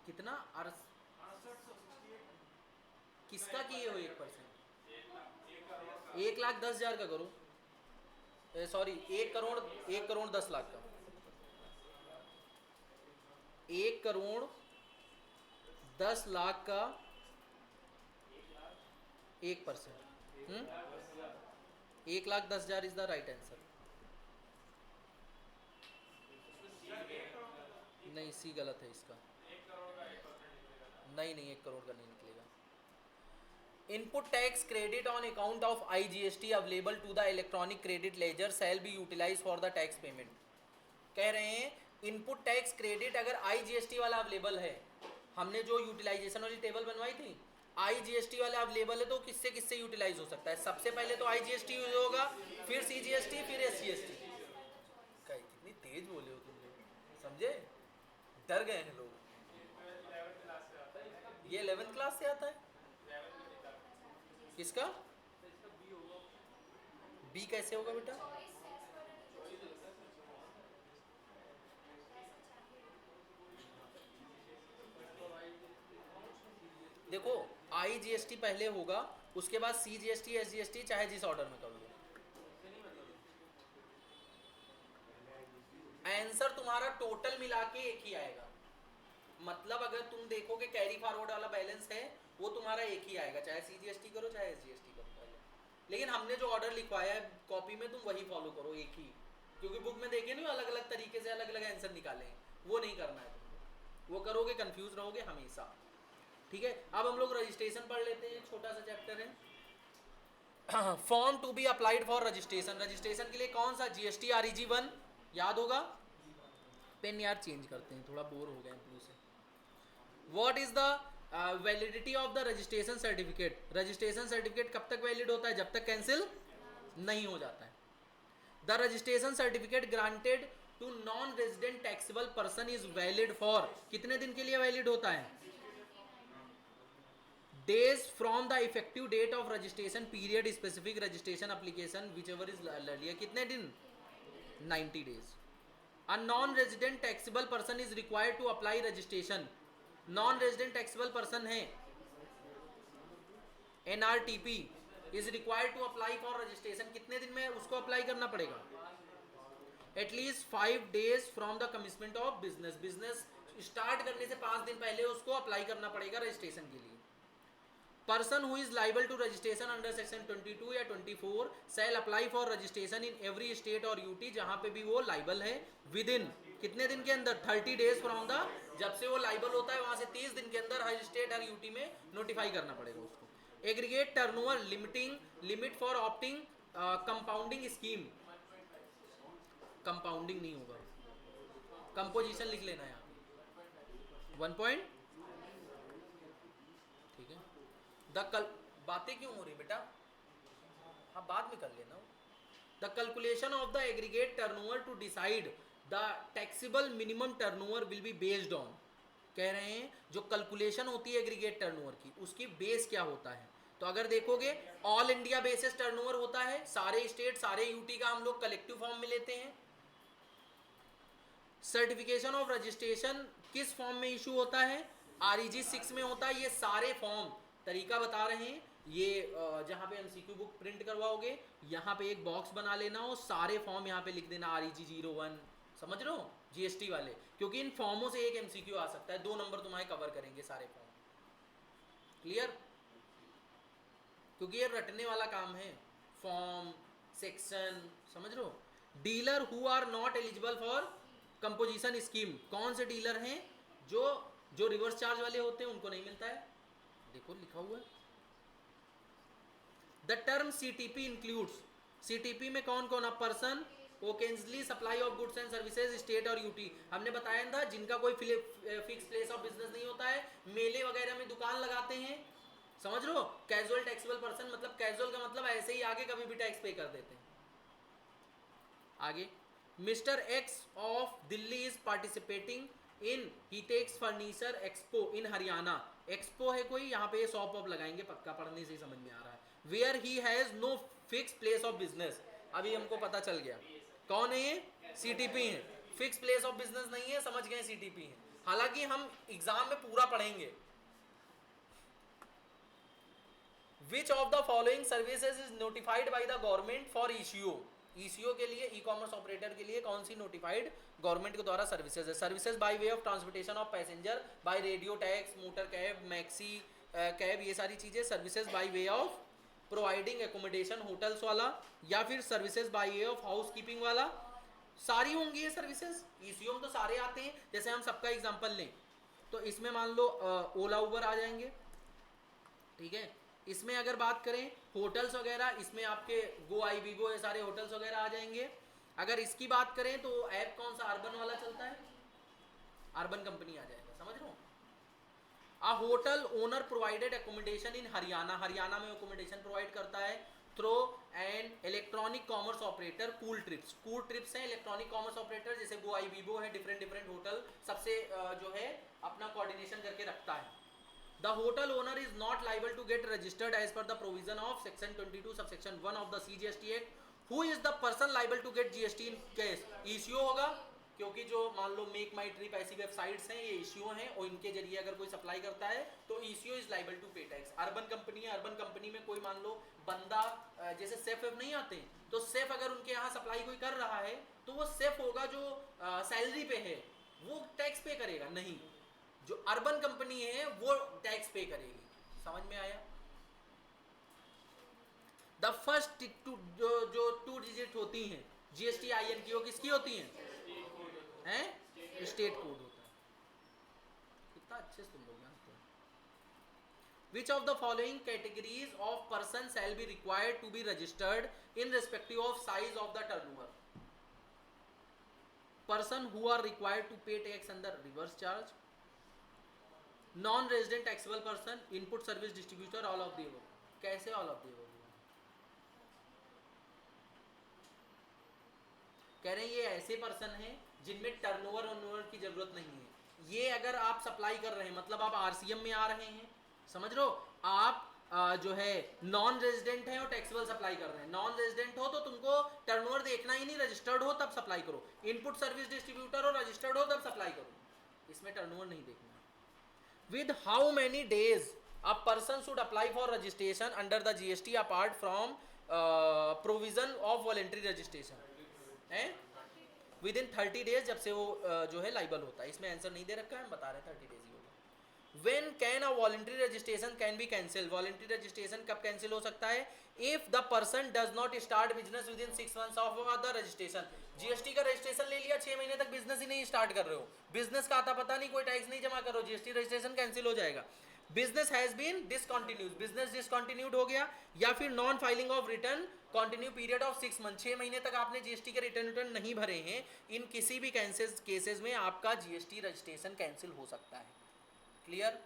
कितना? किसका किए हो 1%? 1,10,000 का करो, सॉरी 1 करोड़ 10 लाख का। 1 करोड़ 10 लाख का 1%, 1,10,000 इज द राइट आंसर। नहीं, सी गलत है इसका। नहीं, 1 करोड़ का नहीं निकलेगा। Input tax credit on account of IGST available to the electronic credit ledger shall be utilize for the tax payment. कह रहे हैं इनपुट टैक्स क्रेडिट अगर IGST वाला अवेलेबल है, हमने जो यूटिलाइजेशन वाली टेबल बनवाई थी, IGST वाला अवेलेबल है तो किससे किससे यूटिलाइज हो सकता है? सबसे पहले तो IGST यूज होगा, फिर CGST, फिर SGST। कितनी तेज बोले हो तुम लोग, समझे? डर गए हैं लोग। ये 11th क्लास से आता है। किसका? बी कैसे होगा बेटा? देखो, IGST पहले होगा, उसके बाद CGST, SGST, चाहे जिस ऑर्डर में करोगे। आंसर तुम्हारा टोटल मिला के एक ही आएगा। मतलब अगर तुम देखोगे कैरी फॉरवर्ड वाला बैलेंस है वो तुम्हारा एक ही आएगा, चाहे सीजीएसटी करो चाहे एसजीएसटी करो पहले। लेकिन हमने जो ऑर्डर लिखवाया है कॉपी में तुम वही फॉलो करो एक ही, क्योंकि बुक में देखे नहीं अलग अलग तरीके से अलग अलग आंसर निकाले हैं, वो नहीं करना है तुमको, वो करोगे कंफ्यूज रहोगे हमेशा। ठीक है, अब हम लोग रजिस्ट्रेशन पढ़ लेते हैं, छोटा सा चैप्टर है। Form to be applied for registration, registration के लिए कौन सा जीएसटी आरईजी 1 याद होगा। पेन यार चेंज करते हैं, थोड़ा बोर हो गए ब्लू से। What is the validity of the registration certificate, registration certificate कब तक वैलिड होता है, जब तक कैंसिल नहीं हो जाता है। The registration certificate granted to non resident taxable person is valid for, कितने दिन के लिए वैलिड होता है, days from the effective date of registration period specific registration application whichever is earlier, कितने दिन 90 days। a non resident taxable person is required to apply registration, non resident taxable person है NRTP is required to apply for registration, कितने दिन में उसको apply करना पड़ेगा, at least 5 days from the commencement of business, business start करने से 5 दिन पहले उसको अप्लाई करना पड़ेगा रजिस्ट्रेशन के लिए। Person who is liable to registration under section 22 या 24 shall apply for registration in every state और यूटी, जहां पे भी वो लाइबल है, विद इन कितने दिन के अंदर 30 डेज फ्रॉम द, जब से वो लाइबल होता है वहां से 30 दिन के अंदर हर स्टेट हर यूटी में नोटिफाई करना पड़ेगा उसको। Aggregate turnover limit for opting compounding scheme, compounding नहीं होगा, कंपोजिशन लिख लेना यहाँ 1 पॉइंट। ठीक है, बातें क्यों हो रही बेटा, हाँ बाद में कर लेना। The calculation of the aggregate turnover to decide the taxable minimum turnover will be based on, कह रहे हैं जो कैलकुलेशन होती है एग्रीगेट टर्नओवर की उसकी बेस क्या होता है। तो अगर देखोगे ऑल इंडिया बेसिस टर्नओवर होता है, सारे स्टेट सारे यूटी का हम लोग कलेक्टिव फॉर्म में लेते हैं। सर्टिफिकेशन ऑफ रजिस्ट्रेशन किस फॉर्म में इशू होता है, आरईजी 6 में होता है। ये सारे फॉर्म तरीका बता रहे हैं, ये जहाँ पे एमसीक्यू बुक प्रिंट करवाओगे यहाँ पे एक बॉक्स बना लेना और सारे फॉर्म यहाँ पे लिख देना आरईजी 01, समझ रहे हो, जीएसटी वाले, क्योंकि इन फॉर्मों से एक एमसीक्यू आ सकता है, 2 नंबर तुम्हारे कवर करेंगे सारे फॉर्म, क्लियर, क्योंकि ये रटने वाला काम है, फॉर्म सेक्शन, समझ रहे हो। Dealer who are not eligible for composition scheme, कौन से डीलर हैं जो रिवर्स चार्ज वाले होते हैं उनको नहीं मिलता है, देखो लिखा हुआ है। The term CTP includes, CTP में कौन कौन, person occasionally supply of goods and services state और यूटी, हमने बताया था जिनका कोई फिक्स प्लेस ऑफ बिजनेस नहीं होता है, मेले वगैरह में दुकान लगाते हैं, समझ लो। कैजुअल टैक्सेबल पर्सन, मतलब कैजुअल का मतलब ऐसे ही आगे कभी भी टैक्स पे कर देते हैं। आगे, mister X of Delhi is participating in Hitex furniture expo in Haryana, expo है कोई, यहाँ पे शॉप ऑफ लगाएंगे, पक्का पढ़ने से ही समझ में आ रहा है। Where he has no fix place of business, अभी हमको पता चल गया कौन है ये, सीटीपी है, फिक्स प्लेस ऑफ बिजनेस नहीं है, समझ गए सीटीपी है, हालांकि हम एग्जाम में पूरा पढ़ेंगे। विच of the following services is notified by the government for eco, eco के लिए, ई कॉमर्स ऑपरेटर के लिए कौन सी नोटिफाइड गवर्नमेंट के द्वारा सर्विसेज है। Services by way of transportation of passenger, by radio taxi, motor cab, maxi cab, ये सारी चीजें। Services by way of providing accommodation, hotels वाला, या फिर services by way of housekeeping वाला, सारी होंगी ये सर्विसेज, ईसीओ में तो सारे आते हैं। जैसे हम सबका एग्जाम्पल लें तो इसमें मान लो ओला उबर आ जाएंगे, ठीक है। इसमें अगर बात करें होटल्स वगैरह, इसमें आपके गो आई बीगो ये सारे होटल्स वगैरह आ जाएंगे। अगर इसकी बात करें तो ऐप कौन सा अर्बन वाला चलता है, अर्बन कंपनी आ जाएगा, समझ रहे हो। A hotel owner provided accommodation in Haryana, Haryana में एकोमोडेशन प्रोवाइड करता है through and electronic commerce operator cool trips, cool trips है इलेक्ट्रॉनिक कॉमर्स ऑपरेटर, जैसे गो आई बीबो है, डिफरेंट होटल सबसे जो है अपना कोऑर्डिनेशन करके रखता है। The hotel owner is not liable to get registered as per the provision of section 22 subsection 1 of the CGST Act. Who is the person liable to get GST in case? ECO होगा, क्योंकि जो मान लो make माई trip ऐसी websites हैं ये ECO हैं और इनके जरिए अगर कोई सप्लाई करता है तो ECO is liable to pay tax. Urban company है, अर्बन कंपनी में कोई मान लो बंदा जैसे सेफ वेफ नहीं आते तो सेफ अगर उनके यहाँ सप्लाई कोई कर रहा है तो वो सेफ होगा जो सैलरी पे है वो टैक्स पे करेगा? नहीं, जो अर्बन कंपनी है वो टैक्स पे करेगी। समझ में आया? द फर्स्ट जो टू डिजिट होती हैं जीएसटी आईएन की, वो किसकी होती हैं? स्टेट कोड होता है। कितना अच्छे से तुम लोग जानते हो। Which of the following categories of person shall be required to be registered in respective of size of the turnover? Person who are required to pay tax under reverse charge, non-resident taxable person, input service distributor, all of the above. कैसे all of the above? कह रहे हैं ये ऐसे person हैं जिनमें turnover की जरूरत नहीं है। ये अगर आप सप्लाई कर रहे हैं, मतलब आप आरसीएम में आ रहे हैं, समझ लो, आप जो है नॉन रेजिडेंट है और टैक्सेबल सप्लाई कर रहे हैं। नॉन रेजिडेंट हो तो तुमको टर्नओवर देखना ही नहीं, रजिस्टर्ड हो तब सप्लाई करो। इनपुट सर्विस डिस्ट्रीब्यूटर हो, रजिस्टर्ड हो तब सप्लाई करो, इसमें टर्नओवर नहीं देखना। With how many days a person should apply for registration under the GST apart from provision of voluntary registration? With in 30 days, जब से वो जो है लाइबल होता है। इसमें आंसर नहीं दे रखा है, हम बता रहे हैं 30 डेज ही होगा। When can a voluntary registration can be cancel? Voluntary registration कब कैंसिल हो सकता है? If the person does not start business with in 6 months of the registration. GST का रजिस्ट्रेशन ले लिया, 6 महीने तक बिजनेस ही नहीं स्टार्ट कर रहे हो, बिजनेस का आता पता नहीं, कोई टैक्स नहीं जमा करो, जीएसटी रजिस्ट्रेशन कैंसिल हो जाएगा। Business has been discontinued, business discontinued हो गया। या फिर non filing of return continue period of 6 month, 6 महीने तक आपने जीएसटी के रिटर्न नहीं भरे हैं। इन किसी भी केसेस में आपका जीएसटी रजिस्ट्रेशन कैंसिल हो सकता है। Clear?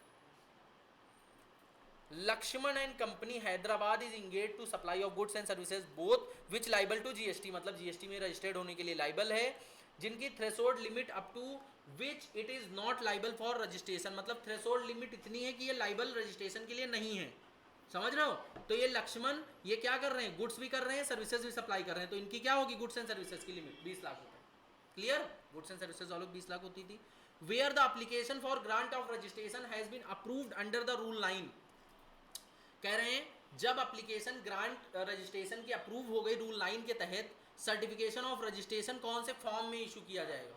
Lakshman and company Hyderabad is engage to supply of goods and services both which liable to GST, मतलब जीएसटी में रजिस्टर्ड होने के लिए लाइबल है, जिनकी threshold limit up to which it is not liable for registration, मतलब थ्रेशोल्ड लिमिट इतनी है कि ये लाइबल रजिस्ट्रेशन के लिए नहीं है। समझ रहे हो? तो ये लक्ष्मण ये क्या कर रहे हैं? गुड्स भी कर रहे हैं, सर्विसेज भी सप्लाई कर रहे हैं, तो इनकी क्या होगी? गुड्स एंड सर्विसेज की लिमिट 20 लाख होता है। क्लियर? गुड्स एंड सर्विसेज वालों 20 लाख होती थी। Where the application for grant of registration has been approved under the rule 9, कह रहे हैं जब एप्लीकेशन ग्रांट रजिस्ट्रेशन की अप्रूव हो गई रूल 9 के तहत, सर्टिफिकेशन ऑफ रजिस्ट्रेशन कौन से फॉर्म में इशू किया जाएगा?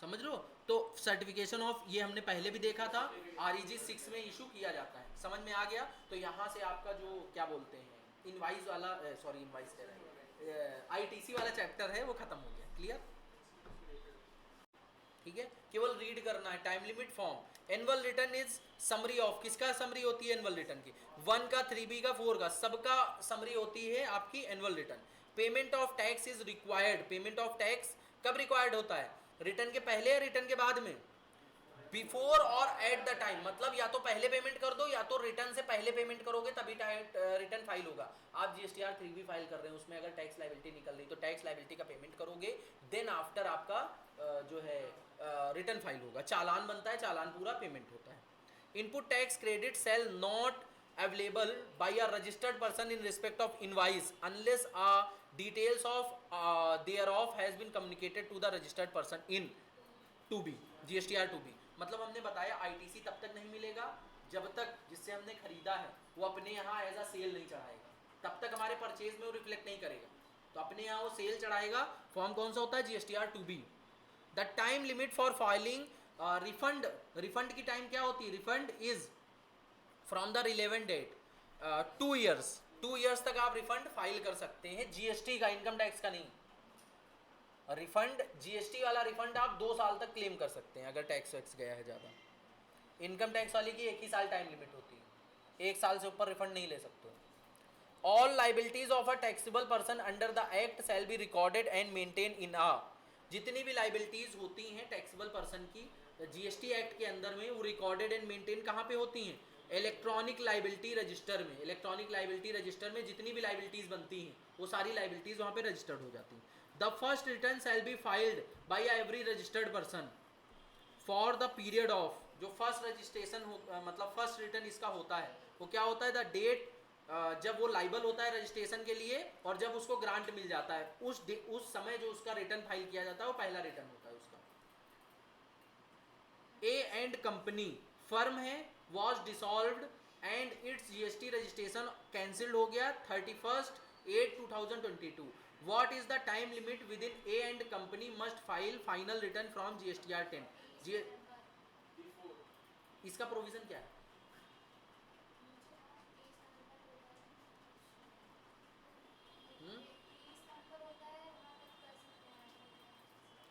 समझ लो, तो सर्टिफिकेशन ऑफ, ये हमने पहले भी देखा था, REG 6 में इशू किया जाता है। समझ में आ गया? तो यहाँ से आपका जो क्या बोलते हैं इनवाइस वाला, सॉरी इनवाइस कह रहे हैं, ITC वाला चैप्टर है वो खत्म हो गया। क्लियर? ठीक है, केवल रीड करना है। Time limit form, annual return is summary of, किसका समरी होती है एनुअल रिटर्न की? 1 का, 3B का, 4 का, सबका समरी होती है आपकी annual return. Payment of tax is required, payment of tax कब रिक्वायर्ड होता है? रिटर्न के पहले या रिटर्न के बाद में? बिफोर और एट द टाइम, मतलब या तो पहले पेमेंट कर दो या तो रिटर्न से पहले पेमेंट करोगे तभी रिटर्न फाइल होगा। आप GSTR 3B फाइल कर रहे हैं, उसमें अगर टैक्स लायबिलिटी निकल रही तो टैक्स लायबिलिटी का पेमेंट करोगे, देन आफ्टर आपका जो है रिटर्न फाइल होगा, चालान बनता है, चालान पूरा पेमेंट होता है। Input tax credit sale not available by a registered person in respect of invoice unless details of thereof has been communicated to the registered person in 2B, GSTR 2B। मतलब हमने बताया ITC तब तक नहीं मिलेगा जब तक जिससे हमने खरीदा है वो अपने यहाँ एज अ सेल नहीं चढ़ाएगा, तब तक हमारे परचेज में वो रिफ्लेक्ट नहीं करेगा। तो अपने यहाँ वो सेल चढ़ाएगा। फॉर्म कौन सा होता है? GSTR 2B। The time limit for filing refund, refund की टाइम क्या होती है? Refund is from the relevant date 2 years, 2 years तक आप रिफंड फाइल कर सकते हैं। जीएसटी का, इनकम टैक्स का नहीं। रिफंड जीएसटी वाला रिफंड आप 2 साल तक क्लेम कर सकते हैं अगर टैक्स वैक्स गया है ज़्यादा। इनकम टैक्स वाली की 1 ही साल टाइम लिमिट होती है, 1 साल से ऊपर रिफंड नहीं ले सकते। All liabilities of a taxable person under the act shall be recorded and maintain in a, जितनी भी लाइबिलिटीज होती हैं टैक्सेबल पर्सन की जीएसटी एक्ट के अंदर में, वो रिकॉर्डेड एंड मेंटेन कहाँ पे होती हैं? इलेक्ट्रॉनिक लाइबिलिटी रजिस्टर में। इलेक्ट्रॉनिक लाइबिलिटी रजिस्टर में जितनी भी लाइबिलिटीज बनती हैं वो सारी लाइबिलिटीज वहाँ पे रजिस्टर्ड हो जाती हैं। The first return shall be filed by every registered person for the period of, जो फर्स्ट रजिस्ट्रेशन मतलब फर्स्ट रिटर्न इसका होता है वो क्या होता है? द डेट जब वो लाइबल होता है रजिस्ट्रेशन के लिए और जब उसको ग्रांट मिल जाता है उस समय जो उसका रिटर्न फाइल किया जाता है वो पहला रिटर्न होता है उसका। ए एंड कंपनी फर्म है, was dissolved and it's GST registration cancelled हो गया 31 8/2022. What is the time limit within A and company must file final return from GSTR 10? जी, इसका प्रोविजन क्या है?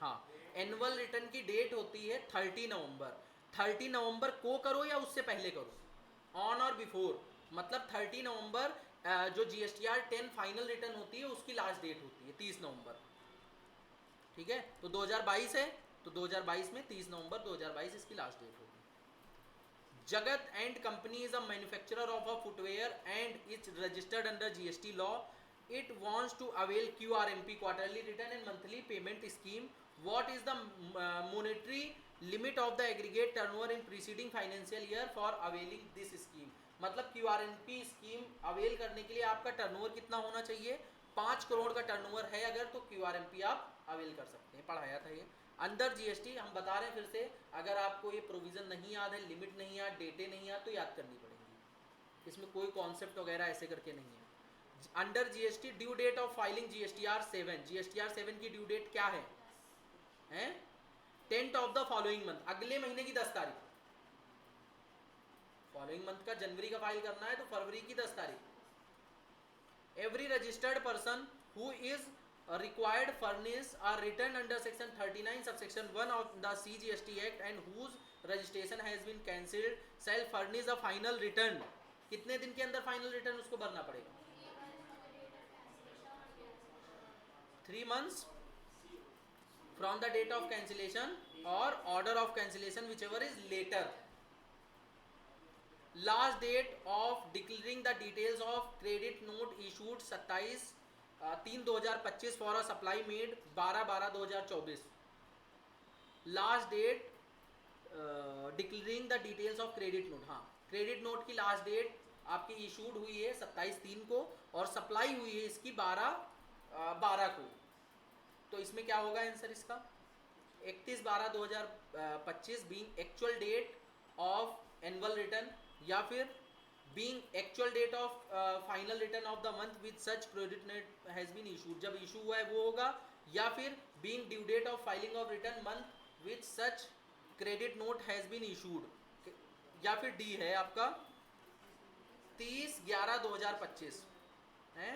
हाँ, एनुअल रिटर्न की डेट होती है 30 नवंबर। 30 नवंबर को करो या उससे पहले करो, ऑन और बिफोर, मतलब 30 नवंबर जो GSTR 10 फाइनल रिटर्न होती है उसकी लास्ट डेट होती है 30 नवंबर। ठीक है, तो 2022 है, तो 2022 में 30 नवंबर 2022 इसकी लास्ट डेट होगी। Jagat and company is a manufacturer of a footwear and it's registered under GST law. It wants to avail QRMP, quarterly return and monthly payment scheme. What is the monetary limit of the aggregate turnover in preceding financial year for availing this scheme? मतलब QRMP scheme avail करने के लिए आपका turnover कितना होना चाहिए? 5 करोड़ का turnover है अगर, तो QRMP आप अवेल कर सकते हैं। पढ़ाया था ये अंडर GST। हम बता रहे हैं फिर से, अगर आपको ये प्रोविजन नहीं याद है, लिमिट नहीं याद, डेटे नहीं याद, तो याद करनी पड़ेगी। इसमें कोई कॉन्सेप्ट वगैरह ऐसे करके नहीं है। Under GST due date of filing GSTR 7, GSTR 7 की ड्यू डेट क्या है? 10th of the following month, अगले महीने की 10 तारीख। फॉलोइंग मंथ का जनवरी का फाइल करना है तो फरवरी की 10 तारीख। Every registered person who is required furnish are written under section 39 subsection 1 of the CGST Act and whose registration has been cancelled shall furnish a final return। कितने दिन के अंदर फाइनल रिटर्न उसको भरना पड़ेगा? 3 months from the date of cancellation or order of cancellation whichever is later। Last date of declaring the details of credit note issued 27/3/2025 for a supply made 12/12/2024। Last date declaring the details of credit note, हाँ credit note की last date आपकी issued हुई है 27/3 को और supply हुई है इसकी 12/12 को। तो इसमें क्या होगा आंसर इसका? 31/12/2025 being actual date of annual return, या फिर being actual date of final return of the month with such credit note has been issued, जब इशू हुआ है वो होगा, या फिर being due date of filing of return month with such credit note has been issued, या फिर D है आपका 30/11/2025 है।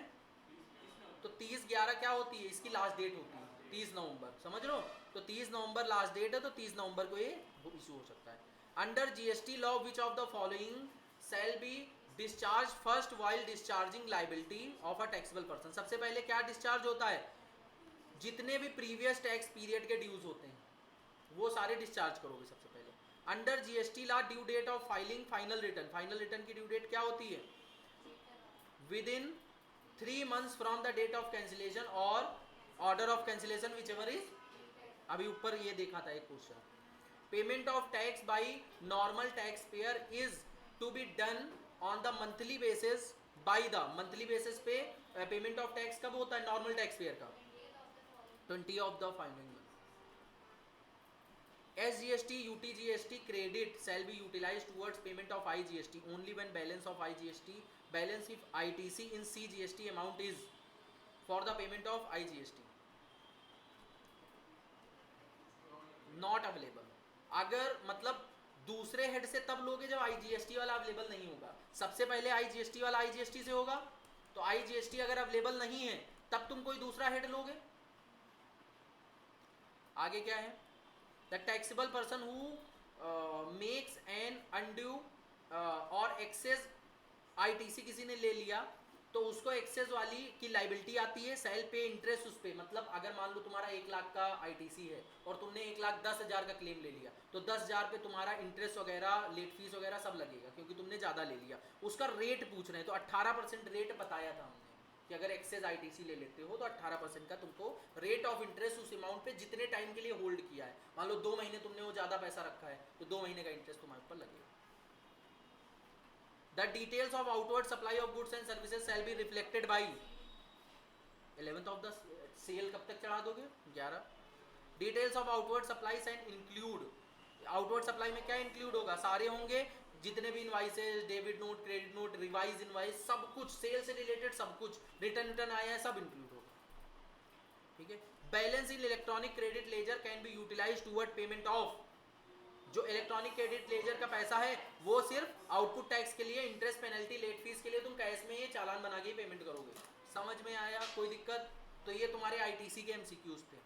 तो 30/11 क्या होती है? इसकी लास्ट डेट होती है 30 नवंबर, समझ लो। तो 30 नवंबर लास्ट डेट है, तो 30 नवंबर को ये इशू हो सकता है। Under GST law which of the following shall be discharged first while discharging liability of a taxable person। सबसे पहले क्या डिस्चार्ज होता है? जितने भी प्रीवियस टैक्स पीरियड के ड्यूज होते हैं वो सारे डिस्चार्ज करोगे सबसे पहले। Under GST law due date of filing final return, final return की ड्यू डेट क्या होती है? Within 3 months from the date of cancellation और order of cancellation whichever is. अभी ऊपर ये देखा था एक question. Payment of tax by normal tax payer is to be done on the monthly basis by the, monthly basis पे payment of tax कब होता है नॉर्मल टैक्स पेयर का? 20 of the final month. SGST UTGST credit shall be utilized towards payment of IGST only when balance of IGST balance if ITC in CGST amount is for the payment of IGST not available। अगर मतलब दूसरे head से तब लोगे जब IGST वाला available नहीं होगा। सबसे पहले IGST वाला IGST से होगा, तो IGST अगर अवेलेबल नहीं है तब तुम कोई दूसरा हेड लोगे। आगे क्या है? The taxable person who makes an undue और एक्सेस ITC किसी ने ले लिया तो उसको एक्सेस वाली की लाइबिलिटी आती है, सेल पे इंटरेस्ट उस पे। मतलब अगर मान लो तुम्हारा 1 लाख का ITC है और तुमने 1,10,000 का क्लेम ले लिया तो 10,000 पे तुम्हारा इंटरेस्ट वगैरह लेट फीस वगैरह सब लगेगा क्योंकि तुमने ज़्यादा ले लिया। उसका रेट पूछ रहे हैं, तो 18% रेट बताया था हमने कि अगर एक्सेस ITC ले लेते हो तो 18% का तुमको रेट ऑफ इंटरेस्ट उस अमाउंट पे जितने टाइम के लिए होल्ड किया है। मान लो 2 महीने तुमने वो ज़्यादा पैसा रखा है तो 2 महीने का इंटरेस्ट तुम्हारे ऊपर लगेगा। The details of outward supply of goods and services shall be reflected by 11th of the sale कब तक चढ़ा दोगे? 11। Details of outward supplies and include, outward supply में क्या include होगा? सारे होंगे जितने भी invoices, debit note, credit note, revise invoice, सब कुछ सेल से रिलेटेड, सब कुछ रिटर्न आया है, सब इंक्लूड होगा, ठीक है। Balance in electronic credit ledger can be utilise toward payment of, जो इलेक्ट्रॉनिक क्रेडिट लेजर का पैसा है वो सिर्फ आउटपुट टैक्स के लिए, इंटरेस्ट, पेनल्टी, लेट फीस के लिए तुम कैश में ये चालान बना के पेमेंट करोगे। समझ में आया? कोई दिक्कत? तो ये तुम्हारे आईटीसी के एमसीक्यूज थे।